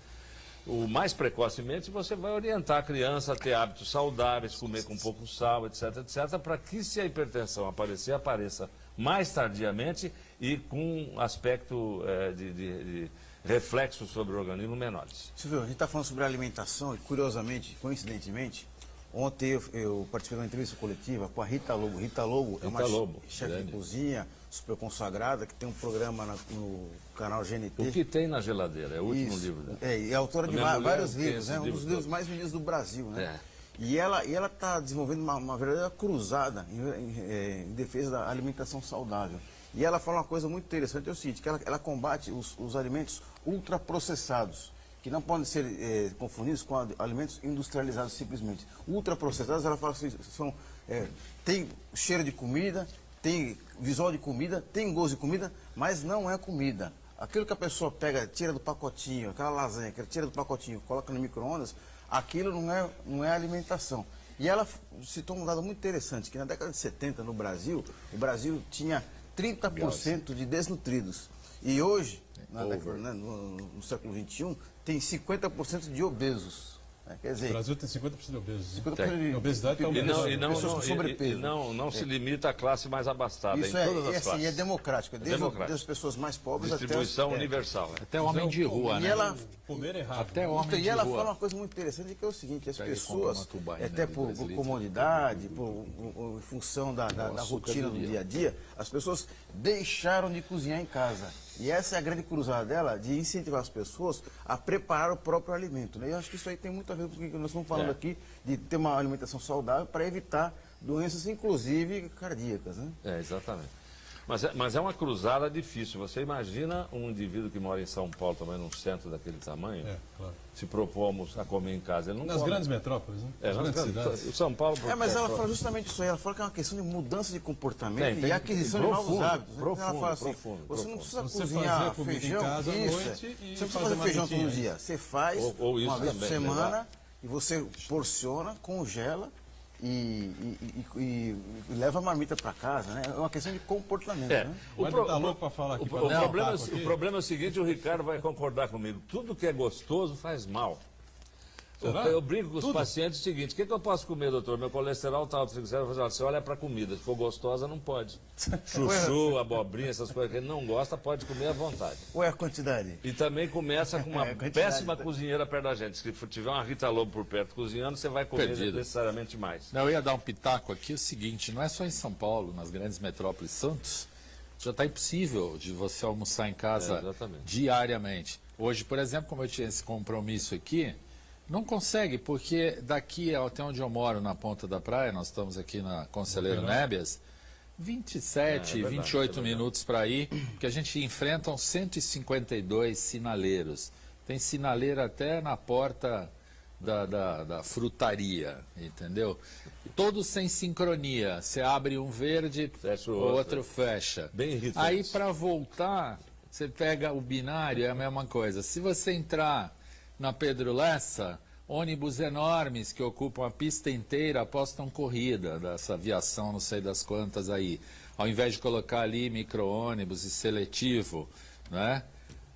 o mais precocemente você vai orientar a criança a ter hábitos saudáveis, comer com pouco sal, etc., etc., para que se a hipertensão aparecer, apareça mais tardiamente e com aspecto de reflexos sobre o organismo menores. Silvio, a gente está falando sobre alimentação e, curiosamente, coincidentemente, ontem eu participei de uma entrevista coletiva com a Rita Lobo. Rita Lobo é uma Rita Lobo, chefe de grande. cozinha, super consagrada, que tem um programa no canal GNT. O que tem na geladeira? É o último Isso. livro dela. E é autora de A minha mulher vários tem livros, esses né? Um dos livros livros todos. mais vendidos do Brasil, né? É. E ela está desenvolvendo uma verdadeira cruzada em defesa da alimentação saudável. E ela fala uma coisa muito interessante, é o seguinte, que ela combate os alimentos ultraprocessados, que não podem ser confundidos com alimentos industrializados simplesmente. Ultraprocessados, ela fala assim, tem cheiro de comida, tem visual de comida, tem gosto de comida, mas não é comida. Aquilo que a pessoa pega, tira do pacotinho, aquela lasanha que ela tira do pacotinho, coloca no micro-ondas, aquilo não é alimentação. E ela citou um dado muito interessante, que na década de 70 no Brasil, o Brasil tinha 30% de desnutridos. E hoje, no século XXI, tem 50% de obesos. Né? Quer O dizer, Brasil tem 50% de obesos. 50% de A obesidade está pessoas com sobrepeso. Não se limita à classe mais abastada, Isso em todas as assim, classes. é democrático, desde democrático. as pessoas mais pobres Distribuição até universal. Até homem de rua, E né? ela, Comer errado. Até homem e de ela rua. fala uma coisa muito interessante, que é o seguinte, as Pega e compra pessoas, uma tubaína até de por 2 litros. comodidade, em função da açúcar rotina do do dia. dia a dia, as pessoas deixaram de cozinhar em casa. E essa é a grande cruzada dela, de incentivar as pessoas a preparar o próprio alimento. Né? E eu acho que isso aí tem muito a ver com o que nós estamos falando aqui, de ter uma alimentação saudável para evitar doenças, inclusive cardíacas. Né? Exatamente. Mas é uma cruzada difícil. Você imagina um indivíduo que mora em São Paulo, também num centro daquele tamanho, Claro. se propomos a comer em casa. Ele não Nas come. grandes metrópoles, né? Nas grandes cidades. O São Paulo... Mas ela fala justamente isso aí, ela fala que é uma questão de mudança de comportamento Tem e aquisição de novos hábitos. Né? Ela fala assim, profundo. você não precisa Você cozinhar fazer comida em feijão, casa à isso, noite e você não precisa fazer fazer feijão marmitinha, todo dia. Você faz Ou isso uma vez por também, semana legal. e você porciona, congela e leva a marmita para casa, né? É uma questão de comportamento, né? O Eduardo tá louco para falar aqui. para dar um taco aqui. O problema é o seguinte, o Ricardo vai concordar comigo. Tudo que é gostoso faz mal. Será? Eu brinco com os Tudo? pacientes o seguinte, o que eu posso comer, doutor? Meu colesterol está alto, você olha para a comida, se for gostosa, não pode. Chuchu, abobrinha, essas coisas que ele não gosta, pode comer à vontade. Ou é a quantidade? E também começa com uma Quantidade. péssima cozinheira perto da gente. Se tiver uma Rita Lobo por perto cozinhando, você vai comer Perdido. necessariamente mais. Não, eu ia dar um pitaco aqui, o seguinte, não é só em São Paulo, nas grandes metrópoles, Santos, já está impossível de você almoçar em casa exatamente. diariamente. Hoje, por exemplo, como eu tinha esse compromisso aqui, não consegue, porque daqui até onde eu moro, na ponta da praia, nós estamos aqui na Conselheiro Nébias, 27, verdade, 28 minutos para ir, porque a gente enfrenta 152 sinaleiros. Tem sinaleira até na porta da frutaria, entendeu? Todos sem sincronia. Você abre um verde, Fecha o o outro. outro fecha. Bem irritante. Aí para voltar, você pega o binário, é a mesma coisa. Se você entrar na Pedro Lessa, ônibus enormes que ocupam a pista inteira apostam corrida dessa aviação, não sei das quantas aí. Ao invés de colocar ali micro-ônibus e seletivo, né?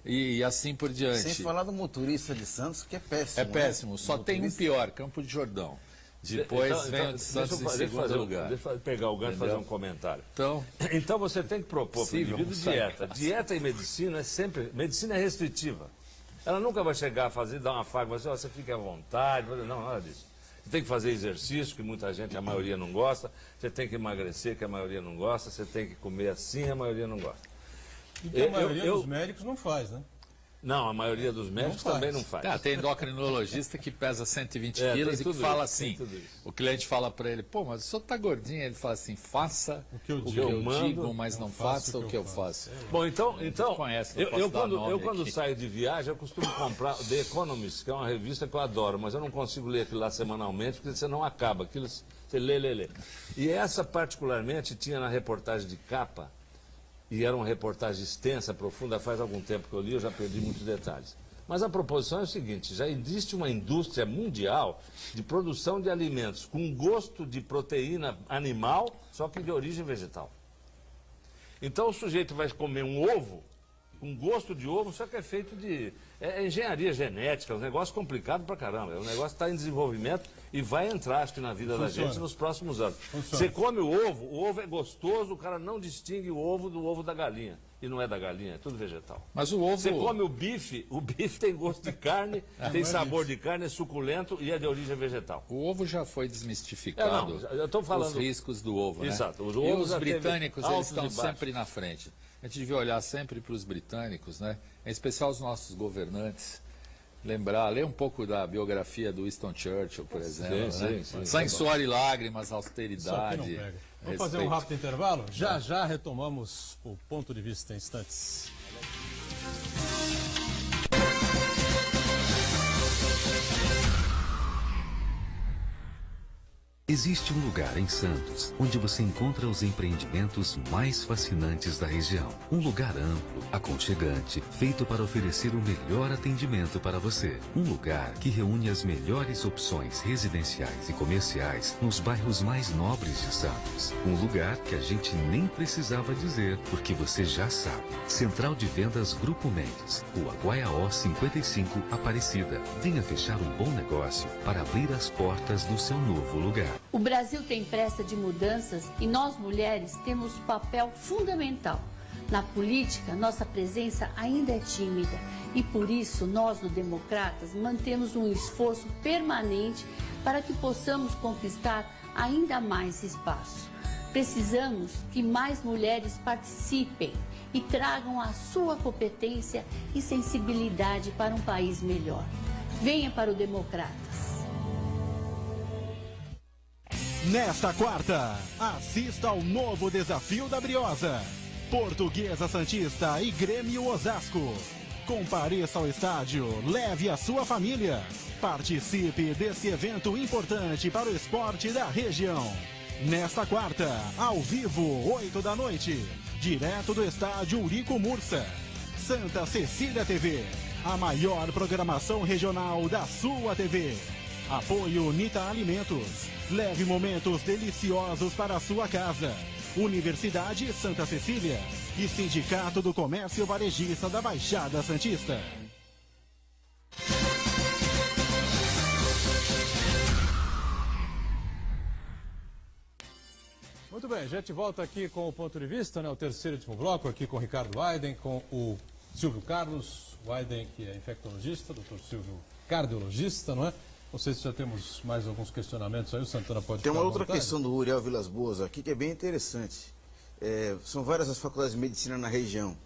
E assim por diante. Sem falar do motorista de Santos, que é péssimo. É péssimo, né? só tem um Motorista- pior, Campo de Jordão. Depois vem o de Santos em segundo lugar. Deixa eu pegar o gancho e fazer Entendeu? um comentário. Então, Você tem que propor para o Possível, indivíduo sai. dieta. Dieta e medicina é sempre... Medicina é restritiva. Ela nunca vai chegar a fazer, dar uma faca, você fica à vontade. Não, nada disso. Você tem que fazer exercício, que muita gente, a maioria não gosta. Você tem que emagrecer, que a maioria não gosta. Você tem que comer assim, a maioria não gosta. E que a maioria dos médicos não faz, né? Não, a maioria dos médicos faz. também não faz. tem endocrinologista que pesa 120 É, quilos tem e que tudo fala isso, tem assim, tudo isso. o cliente fala para ele, pô, mas o senhor tá gordinho, ele fala assim, faça O que eu o que digo. eu mando, digo, mas não faça o que eu faço. Bom, então conhece, não posso eu dar nome quando aqui. saio de viagem, eu costumo comprar The Economist, que é uma revista que eu adoro, mas eu não consigo ler aquilo lá semanalmente, porque você não acaba, aquilo você lê. E essa particularmente tinha na reportagem de capa, e era uma reportagem extensa, profunda, faz algum tempo que eu li, eu já perdi muitos detalhes. Mas a proposição é o seguinte, já existe uma indústria mundial de produção de alimentos com gosto de proteína animal, só que de origem vegetal. Então o sujeito vai comer um ovo, com gosto de ovo, só que é feito de... É engenharia genética, é um negócio complicado pra caramba. É um negócio que está em desenvolvimento e vai entrar, acho que, na vida da gente nos próximos anos. Você come o ovo é gostoso, o cara não distingue o ovo do ovo da galinha. E não é da galinha, é tudo vegetal. Mas o ovo... Você come o bife tem gosto de carne, tem sabor de carne, é suculento e é de origem vegetal. O ovo já foi desmistificado. Eu tô falando... Os riscos do ovo, né? Exato. Os E ovos os já teve britânicos, altos eles estão e baixos. sempre na frente. A gente devia olhar sempre para os britânicos, né? Em especial os nossos governantes. Ler um pouco da biografia do Winston Churchill, por exemplo. sim, né? sim. Sangue, suor e lágrimas, Só que austeridade. não pega. Vamos fazer um respeito. rápido intervalo? Já retomamos o ponto de vista em instantes. Existe um lugar em Santos onde você encontra os empreendimentos mais fascinantes da região. Um lugar amplo, aconchegante, feito para oferecer o melhor atendimento para você. Um lugar que reúne as melhores opções residenciais e comerciais nos bairros mais nobres de Santos. Um lugar que a gente nem precisava dizer, porque você já sabe. Central de Vendas Grupo Mendes, Rua Guaiaó 55, Aparecida. Venha fechar um bom negócio para abrir as portas do seu novo lugar. O Brasil tem pressa de mudanças e nós mulheres temos papel fundamental. Na política, nossa presença ainda é tímida e por isso nós, do Democratas, mantemos um esforço permanente para que possamos conquistar ainda mais espaço. Precisamos que mais mulheres participem e tragam a sua competência e sensibilidade para um país melhor. Venha para o Democratas. Nesta quarta, assista ao novo desafio da Briosa. Portuguesa Santista e Grêmio Osasco. Compareça ao estádio, leve a sua família. Participe desse evento importante para o esporte da região. Nesta quarta, ao vivo, 8 da noite, direto do estádio Urico Mursa. Santa Cecília TV, a maior programação regional da sua TV. Apoio Nita Alimentos. Leve momentos deliciosos para a sua casa. Universidade Santa Cecília e Sindicato do Comércio Varejista da Baixada Santista. Muito bem, a gente volta aqui com o ponto de vista, né? O terceiro e último bloco, aqui com o Ricardo Wyden, com o Silvio Carlos Wyden, que é infectologista, doutor Silvio, cardiologista, não é? Não sei se já temos mais alguns questionamentos aí, o Santana pode Tem uma ficar à outra vontade. questão do Uriel Vilas Boas aqui que é bem interessante. São várias as faculdades de medicina na região.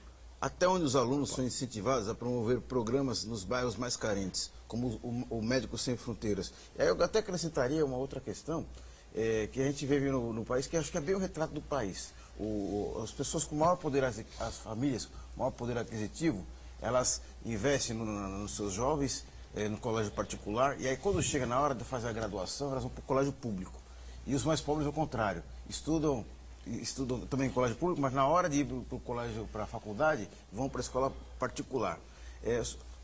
Até onde os alunos são incentivados a promover programas nos bairros mais carentes, como o Médicos Sem Fronteiras. E aí eu até acrescentaria uma outra questão, que a gente vive no país, que acho que é bem o retrato do país. As pessoas com maior poder, as famílias com maior poder aquisitivo, elas investem nos seus jovens no colégio particular, e aí quando chega na hora de fazer a graduação, elas vão para o colégio público. E os mais pobres, ao contrário, estudam também em colégio público, mas na hora de ir para o colégio, para a faculdade, vão para a escola particular.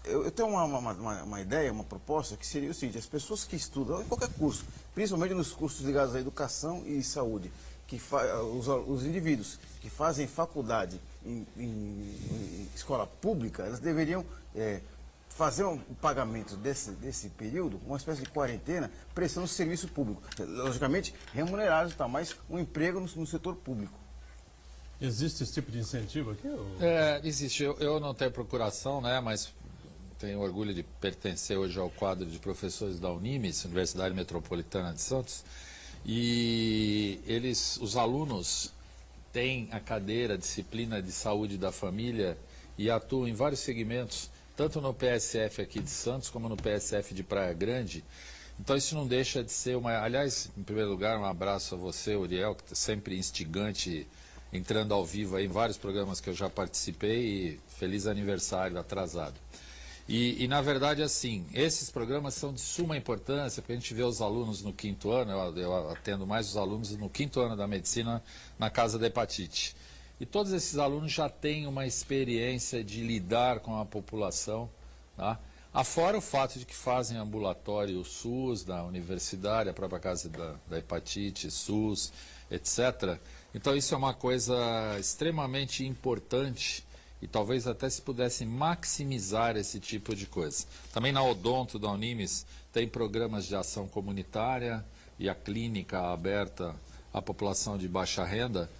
Eu tenho uma ideia, uma proposta, que seria o seguinte: as pessoas que estudam em qualquer curso, principalmente nos cursos ligados à educação e saúde, os indivíduos que fazem faculdade em escola pública, elas deveriam fazer um pagamento desse período, uma espécie de quarentena, prestando serviço público. Logicamente, remunerados, tá, mas um emprego no setor público. Existe esse tipo de incentivo aqui? Ou... Existe. Eu não tenho procuração, né, mas tenho orgulho de pertencer hoje ao quadro de professores da Unimes, Universidade Metropolitana de Santos, e os alunos têm a cadeira, disciplina de saúde da família e atuam em vários segmentos, tanto no PSF aqui de Santos, como no PSF de Praia Grande. Então isso não deixa de ser uma... Aliás, em primeiro lugar, um abraço a você, Uriel, que está sempre instigante, entrando ao vivo aí em vários programas que eu já participei, e feliz aniversário atrasado. E na verdade, assim, esses programas são de suma importância, porque a gente vê os alunos no 5º ano, eu atendo mais os alunos no 5º ano da medicina na Casa da Hepatite. E todos esses alunos já têm uma experiência de lidar com a população, tá? Afora o fato de que fazem ambulatório SUS, da universidade, a própria Casa da Hepatite, SUS, etc. Então isso é uma coisa extremamente importante e talvez até se pudesse maximizar esse tipo de coisa. Também na Odonto da Unimes tem programas de ação comunitária e a clínica aberta à população de baixa renda,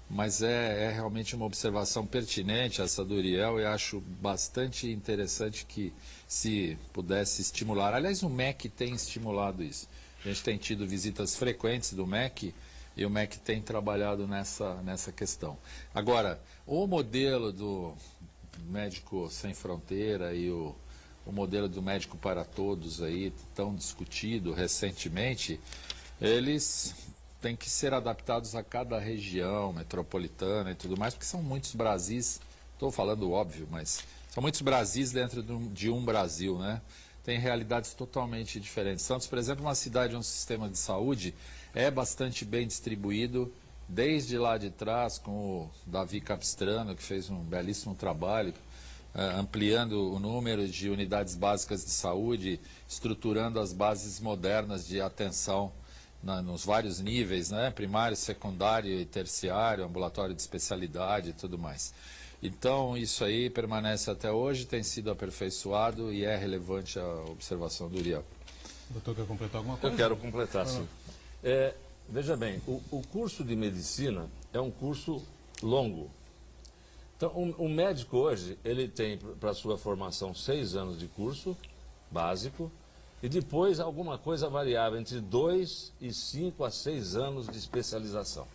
mas é realmente uma observação pertinente essa do Uriel, e acho bastante interessante que se pudesse estimular. Aliás, o MEC tem estimulado isso. A gente tem tido visitas frequentes do MEC e o MEC tem trabalhado nessa questão. Agora, o modelo do Médico Sem Fronteira e o modelo do Médico para Todos aí, tão discutido recentemente, eles têm que ser adaptados a cada região metropolitana e tudo mais, porque são muitos Brasis, estou falando óbvio, mas são muitos Brasis dentro de um Brasil, né? Tem realidades totalmente diferentes. Santos, por exemplo, é uma cidade onde o sistema de saúde é bastante bem distribuído, desde lá de trás, com o Davi Capistrano, que fez um belíssimo trabalho, ampliando o número de unidades básicas de saúde, estruturando as bases modernas de atenção nos vários níveis, né? Primário, secundário e terciário, ambulatório de especialidade e tudo mais. Então, isso aí permanece até hoje, tem sido aperfeiçoado e é relevante a observação do Uriel. O doutor quer completar alguma coisa? Eu quero completar, sim. Veja bem, o curso de medicina é um curso longo. Então, o médico hoje, ele tem para sua formação 6 anos de curso básico, e depois alguma coisa variável entre 2 e 5 a 6 anos de especialização.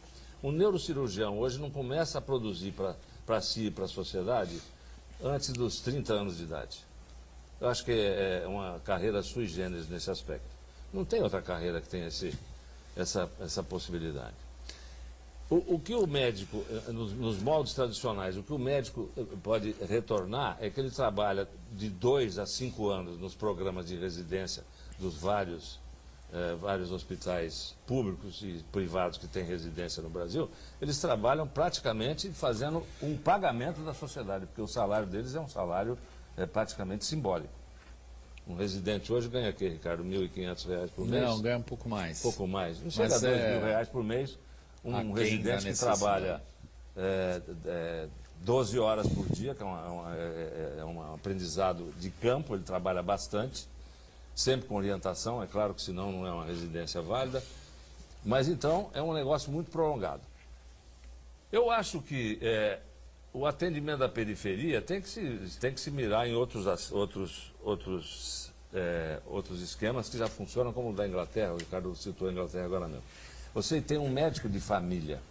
O neurocirurgião hoje não começa a produzir para si e para a sociedade antes dos 30 anos de idade. Eu acho que é uma carreira sui generis nesse aspecto. Não tem outra carreira que tenha essa possibilidade. O que o médico, nos moldes tradicionais, o que o médico pode retornar é que ele trabalha de 2 a 5 anos nos programas de residência dos vários hospitais públicos e privados que têm residência no Brasil. Eles trabalham praticamente fazendo um pagamento da sociedade, porque o salário deles é um salário praticamente simbólico. Um residente hoje ganha o quê, Ricardo? R$ 1.500 por mês? Não, ganha um pouco mais. Pouco mais. Não chega a R$ 2.000 por mês. Um residente que trabalha 12 horas por dia, que é um aprendizado de campo, ele trabalha bastante, sempre com orientação, é claro que senão não é uma residência válida, mas então é um negócio muito prolongado. Eu acho que o atendimento da periferia tem que se mirar em outros esquemas que já funcionam, como o da Inglaterra. O Ricardo citou a Inglaterra agora mesmo. Você tem um médico de família.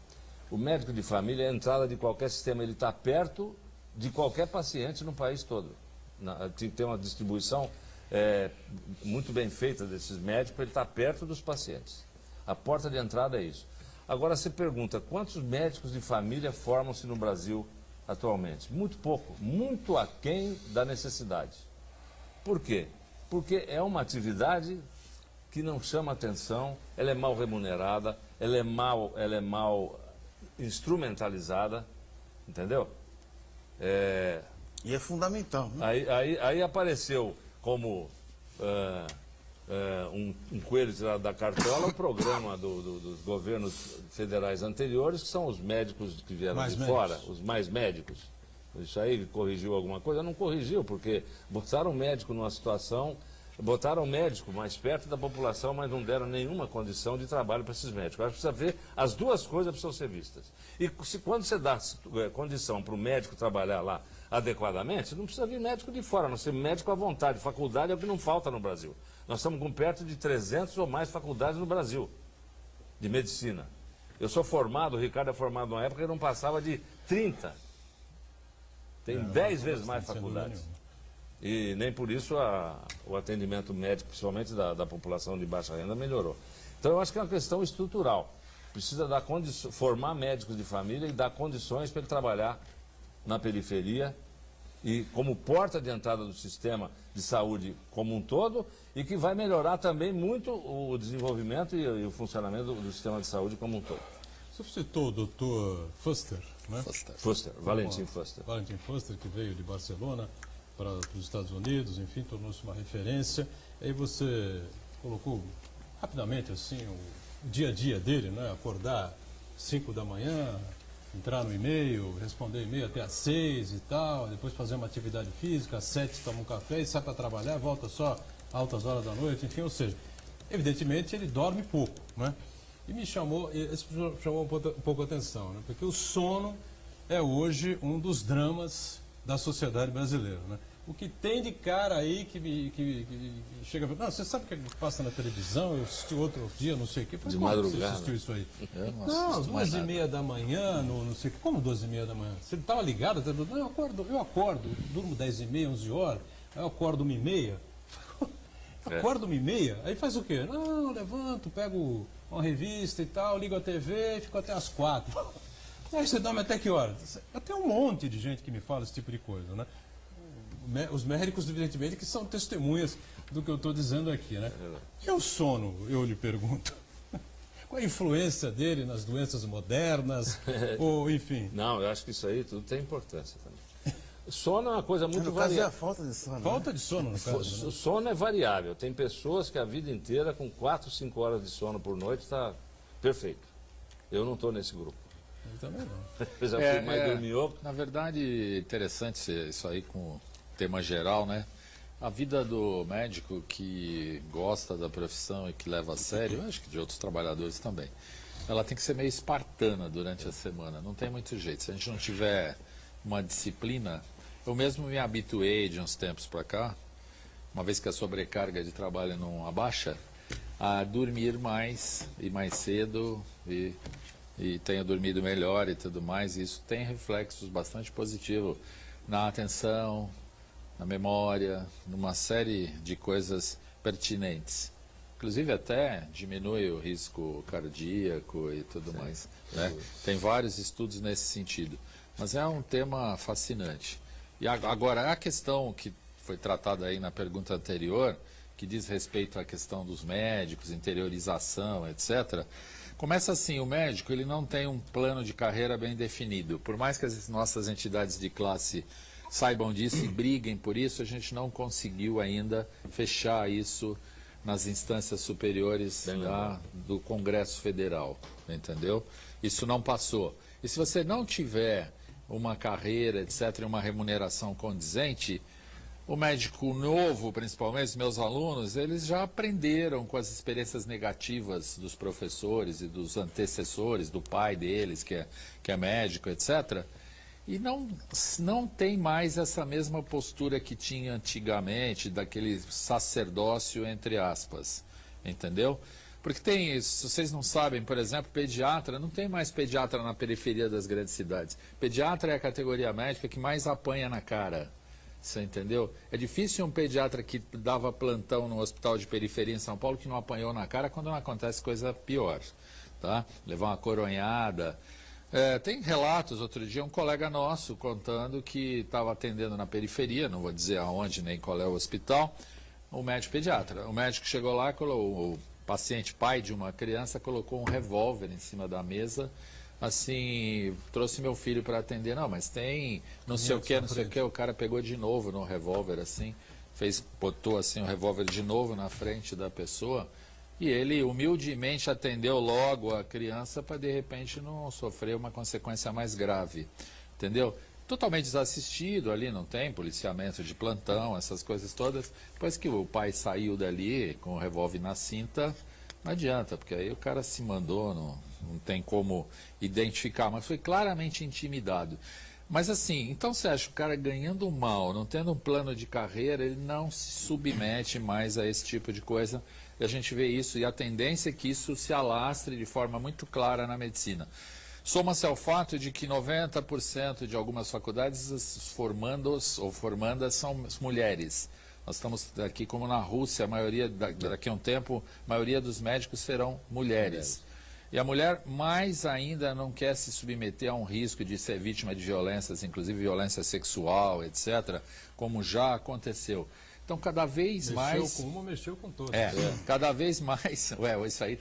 O médico de família é a entrada de qualquer sistema, ele está perto de qualquer paciente no país todo. Tem que ter uma distribuição muito bem feita desses médicos, ele está perto dos pacientes. A porta de entrada é isso. Agora você pergunta, quantos médicos de família formam-se no Brasil atualmente? Muito pouco, muito aquém da necessidade. Por quê? porque é uma atividade que não chama atenção, ela é mal remunerada, ela é mal instrumentalizada, entendeu? E é fundamental, né? Aí apareceu como um coelho tirado da cartola o programa dos governos federais anteriores, que são os médicos que vieram de fora, os mais médicos. Isso aí corrigiu alguma coisa? Não corrigiu, porque botaram o médico numa situação, botaram o médico mais perto da população, mas não deram nenhuma condição de trabalho para esses médicos. Acho que precisa ver, as duas coisas precisam ser vistas. E quando você dá condição para o médico trabalhar lá adequadamente, não precisa vir médico de fora, nós temos médico à vontade. Faculdade é o que não falta no Brasil. Nós estamos com perto de 300 ou mais faculdades no Brasil, de medicina. Eu sou formado, o Ricardo é formado numa época que não passava de 30. Tem 10 vezes mais faculdades. E nem por isso o atendimento médico, principalmente da população de baixa renda, melhorou. Então eu acho que é uma questão estrutural. Precisa formar médicos de família e dar condições para ele trabalhar na periferia e como porta de entrada do sistema de saúde como um todo, e que vai melhorar também muito o desenvolvimento e o funcionamento do sistema de saúde como um todo. Você citou o doutor Fuster, né? Fuster, Valentim Fuster. Valentim Fuster, que veio de Barcelona para os Estados Unidos, enfim, tornou-se uma referência. Aí você colocou rapidamente assim o dia a dia dele, né? Acordar 5 da manhã, entrar no e-mail, responder e-mail até às 6 e tal, depois fazer uma atividade física, às 7 toma um café e sai para trabalhar, volta só altas horas da noite, enfim, ou seja, evidentemente ele dorme pouco, né? E me chamou um pouco a atenção, né? Porque o sono é hoje um dos dramas da sociedade brasileira, né? O que tem de cara aí que chega a falar, você sabe o que passa na televisão? Eu assisti outro dia, não sei o quê. De madrugada. Você assistiu isso aí? Não, 2h30 da manhã, não sei o quê. Como 2h30 da manhã? Você estava ligado? Não, eu acordo, durmo 10h30, 11 horas, aí eu acordo 1h30. Acordo 1h30, aí faz o quê? Não, levanto, pego uma revista e tal, ligo a TV e fico até às 4. Aí você dorme até que hora? Até um monte de gente que me fala esse tipo de coisa, né? Os médicos, evidentemente, que são testemunhas do que eu estou dizendo aqui, né? E o sono, eu lhe pergunto? Qual a influência dele nas doenças modernas, ou enfim? Não, eu acho que isso aí tudo tem importância também. Sono é uma coisa muito No caso é a variável. falta de sono. Falta de sono, no caso, né? Sono é variável. Tem pessoas que a vida inteira, com 4, 5 horas de sono por noite, está perfeito. Eu não estou nesse grupo. Eu também não. Eu já fui mais dorminhoco. Na verdade, interessante isso aí com o tema geral, né? A vida do médico que gosta da profissão e que leva a sério, eu acho que de outros trabalhadores também, ela tem que ser meio espartana durante a semana, não tem muito jeito. Se a gente não tiver uma disciplina, eu mesmo me habituei de uns tempos para cá, uma vez que a sobrecarga de trabalho não abaixa, a dormir mais e mais cedo e tenho dormido melhor e tudo mais, e isso tem reflexos bastante positivos na atenção, na memória, numa série de coisas pertinentes. Inclusive até diminui o risco cardíaco e tudo mais, né? Tem vários estudos nesse sentido. Mas é um tema fascinante. E agora, a questão que foi tratada aí na pergunta anterior, que diz respeito à questão dos médicos, interiorização, etc., começa assim, o médico ele não tem um plano de carreira bem definido. Por mais que as nossas entidades de classe saibam disso e briguem por isso, a gente não conseguiu ainda fechar isso nas instâncias superiores do Congresso Federal, entendeu? Isso não passou. E se você não tiver uma carreira, etc., uma remuneração condizente, o médico novo, principalmente, meus alunos, eles já aprenderam com as experiências negativas dos professores e dos antecessores, do pai deles, que é médico, etc., e não tem mais essa mesma postura que tinha antigamente, daquele sacerdócio, entre aspas, entendeu? Porque tem, se vocês não sabem, por exemplo, pediatra, não tem mais pediatra na periferia das grandes cidades. Pediatra é a categoria médica que mais apanha na cara, você entendeu? É difícil um pediatra que dava plantão no hospital de periferia em São Paulo que não apanhou na cara quando não acontece coisa pior, tá? Levar uma coronhada. Tem relatos, outro dia, um colega nosso contando que estava atendendo na periferia, não vou dizer aonde nem qual é o hospital, o médico pediatra. O médico chegou lá, o paciente, pai de uma criança, colocou um revólver em cima da mesa, assim, trouxe meu filho para atender. Não, mas tem não sei o que, o cara pegou de novo no revólver, assim, botou assim o revólver de novo na frente da pessoa, e ele humildemente atendeu logo a criança para de repente não sofrer uma consequência mais grave, entendeu? Totalmente desassistido ali, não tem policiamento de plantão, essas coisas todas. Depois que o pai saiu dali com o revólver na cinta, não adianta, porque aí o cara se mandou, não tem como identificar, mas foi claramente intimidado. Mas assim, então você acha que o cara ganhando mal, não tendo um plano de carreira, ele não se submete mais a esse tipo de coisa. E a gente vê isso, e a tendência é que isso se alastre de forma muito clara na medicina. Soma-se ao fato de que 90% de algumas faculdades, os formandos ou formandas são mulheres. Nós estamos aqui como na Rússia, a maioria, daqui a um tempo, a maioria dos médicos serão mulheres. E a mulher mais ainda não quer se submeter a um risco de ser vítima de violências, inclusive violência sexual, etc., como já aconteceu. Então, cada vez mais... Mexeu com uma, mexeu com todas. Cada vez mais... Isso aí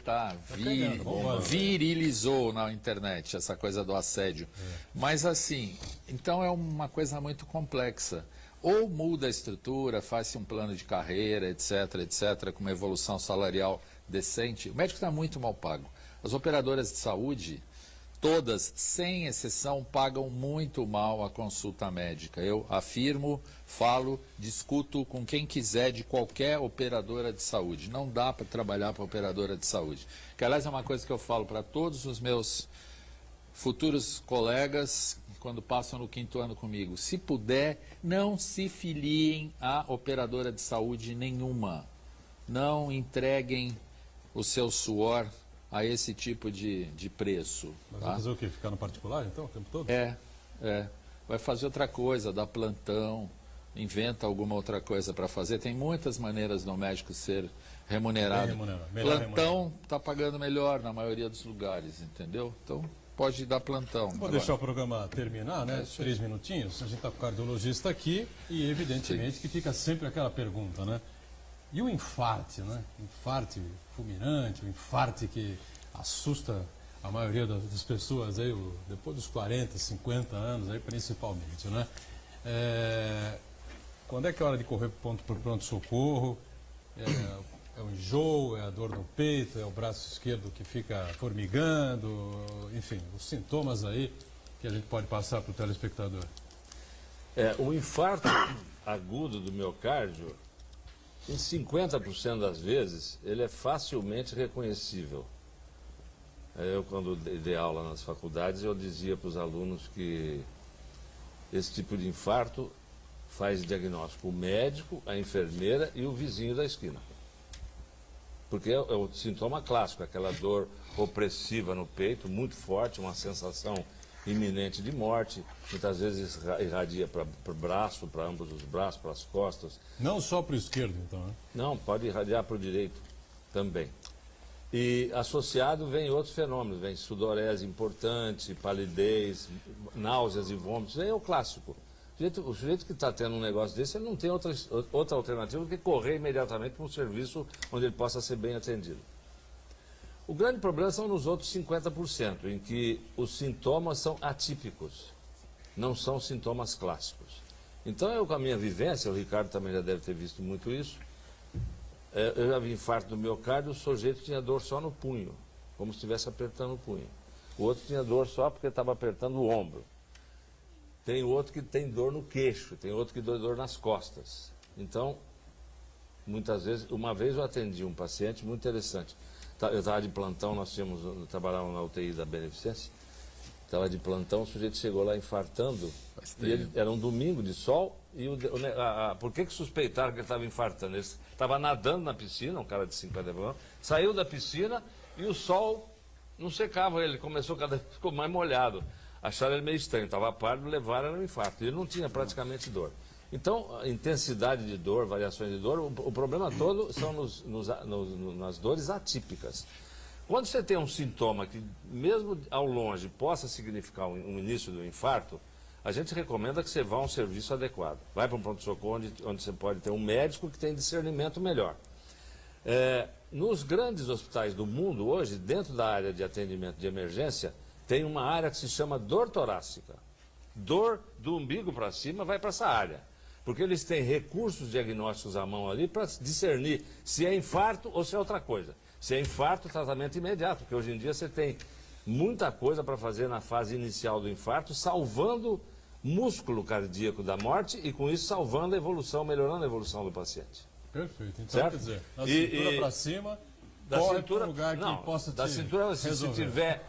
virilizou na internet, essa coisa do assédio. Mas, assim, então é uma coisa muito complexa. Ou muda a estrutura, faz-se um plano de carreira, etc., com uma evolução salarial decente. O médico está muito mal pago. As operadoras de saúde, todas, sem exceção, pagam muito mal a consulta médica. Eu afirmo, falo, discuto com quem quiser de qualquer operadora de saúde. Não dá para trabalhar para operadora de saúde. Que, aliás, é uma coisa que eu falo para todos os meus futuros colegas quando passam no 5º ano comigo. Se puder, não se filiem a operadora de saúde nenhuma. Não entreguem o seu suor a esse tipo de preço. Mas tá? vai fazer o quê? Ficar no particular, então, o tempo todo? Vai fazer outra coisa, dar plantão, inventa alguma outra coisa para fazer. Tem muitas maneiras do médico ser remunerado. Plantão está pagando melhor na maioria dos lugares, entendeu? Então, pode dar plantão. Vou deixar o programa terminar, né? 3 minutinhos. A gente está com o cardiologista aqui e, evidentemente, que fica sempre aquela pergunta, né? E o infarte, né? Infarte fulminante, o infarte que assusta a maioria das pessoas aí, depois dos 40, 50 anos, aí, principalmente, né? Quando é que é a hora de correr para o pronto-socorro? É o enjoo, é a dor no peito, é o braço esquerdo que fica formigando, enfim, os sintomas aí que a gente pode passar para o telespectador. O infarto agudo do miocárdio, em 50% das vezes, ele é facilmente reconhecível. Eu, quando dei aula nas faculdades, eu dizia para os alunos que esse tipo de infarto faz diagnóstico o médico, a enfermeira e o vizinho da esquina. Porque é o sintoma clássico, aquela dor opressiva no peito, muito forte, uma sensação iminente de morte, muitas vezes irradia para o braço, para ambos os braços, para as costas. Não só para o esquerdo, então, né? Não, pode irradiar para o direito também. E associado vem outros fenômenos, vem sudorese importante, palidez, náuseas e vômitos, é o clássico. O sujeito que está tendo um negócio desse, ele não tem outra alternativa do que correr imediatamente para um serviço onde ele possa ser bem atendido. O grande problema são nos outros 50%, em que os sintomas são atípicos, não são sintomas clássicos. Então, eu com a minha vivência, o Ricardo também já deve ter visto muito isso, eu já vi infarto do miocárdio, o sujeito tinha dor só no punho, como se estivesse apertando o punho. O outro tinha dor só porque estava apertando o ombro. Tem outro que tem dor no queixo, tem outro que tem dor nas costas. Então, muitas vezes, uma vez eu atendi um paciente muito interessante. Eu estava de plantão, trabalhávamos na UTI da Beneficência, estava de plantão, o sujeito chegou lá infartando, era um domingo de sol, e por que suspeitaram que ele estava infartando? Ele estava nadando na piscina, um cara de 50 anos, saiu da piscina e o sol não secava ele, ficou mais molhado. Acharam ele meio estranho, estava pálido, levaram um infarto, ele não tinha praticamente dor. Então, a intensidade de dor, variações de dor, o problema todo são nas dores atípicas. Quando você tem um sintoma que, mesmo ao longe, possa significar um início do infarto, a gente recomenda que você vá a um serviço adequado. Vai para um pronto-socorro onde você pode ter um médico que tem discernimento melhor. Nos grandes hospitais do mundo hoje, dentro da área de atendimento de emergência, tem uma área que se chama dor torácica. Dor do umbigo para cima vai para essa área. Porque eles têm recursos diagnósticos à mão ali para discernir se é infarto ou se é outra coisa. Se é infarto, tratamento imediato, porque hoje em dia você tem muita coisa para fazer na fase inicial do infarto, salvando músculo cardíaco da morte e com isso salvando a evolução, melhorando a evolução do paciente. Perfeito. Então, certo? quer dizer, da cintura para cima, corre para um lugar que possa da te cintura, se tiver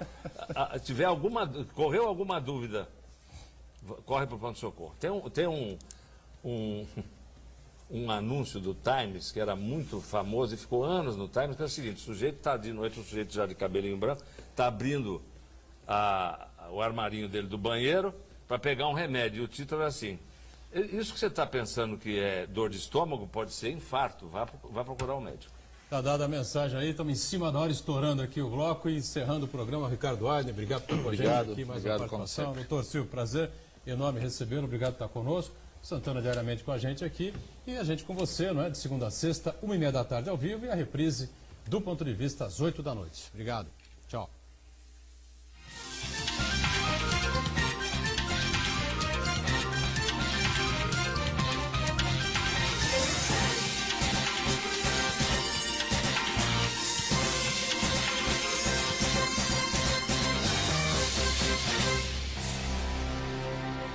correu alguma dúvida, corre para o pronto-socorro. Tem um anúncio do Times, que era muito famoso e ficou anos no Times, que é o seguinte: o sujeito está de noite, um sujeito já de cabelinho branco, está abrindo o armarinho dele do banheiro para pegar um remédio. E o título é assim: isso que você está pensando que é dor de estômago pode ser infarto, vá procurar um médico. Está dada a mensagem aí, estamos em cima da hora, estourando aqui o bloco e encerrando o programa. Ricardo Adner, obrigado por estar com a gente aqui, mais uma participação. Doutor Silvio, prazer enorme recebê-lo, obrigado por estar conosco. Santana diariamente com a gente aqui e a gente com você, não é? De segunda a sexta, 1h30 da tarde ao vivo e a reprise do Ponto de Vista às 8 da noite. Obrigado. Tchau.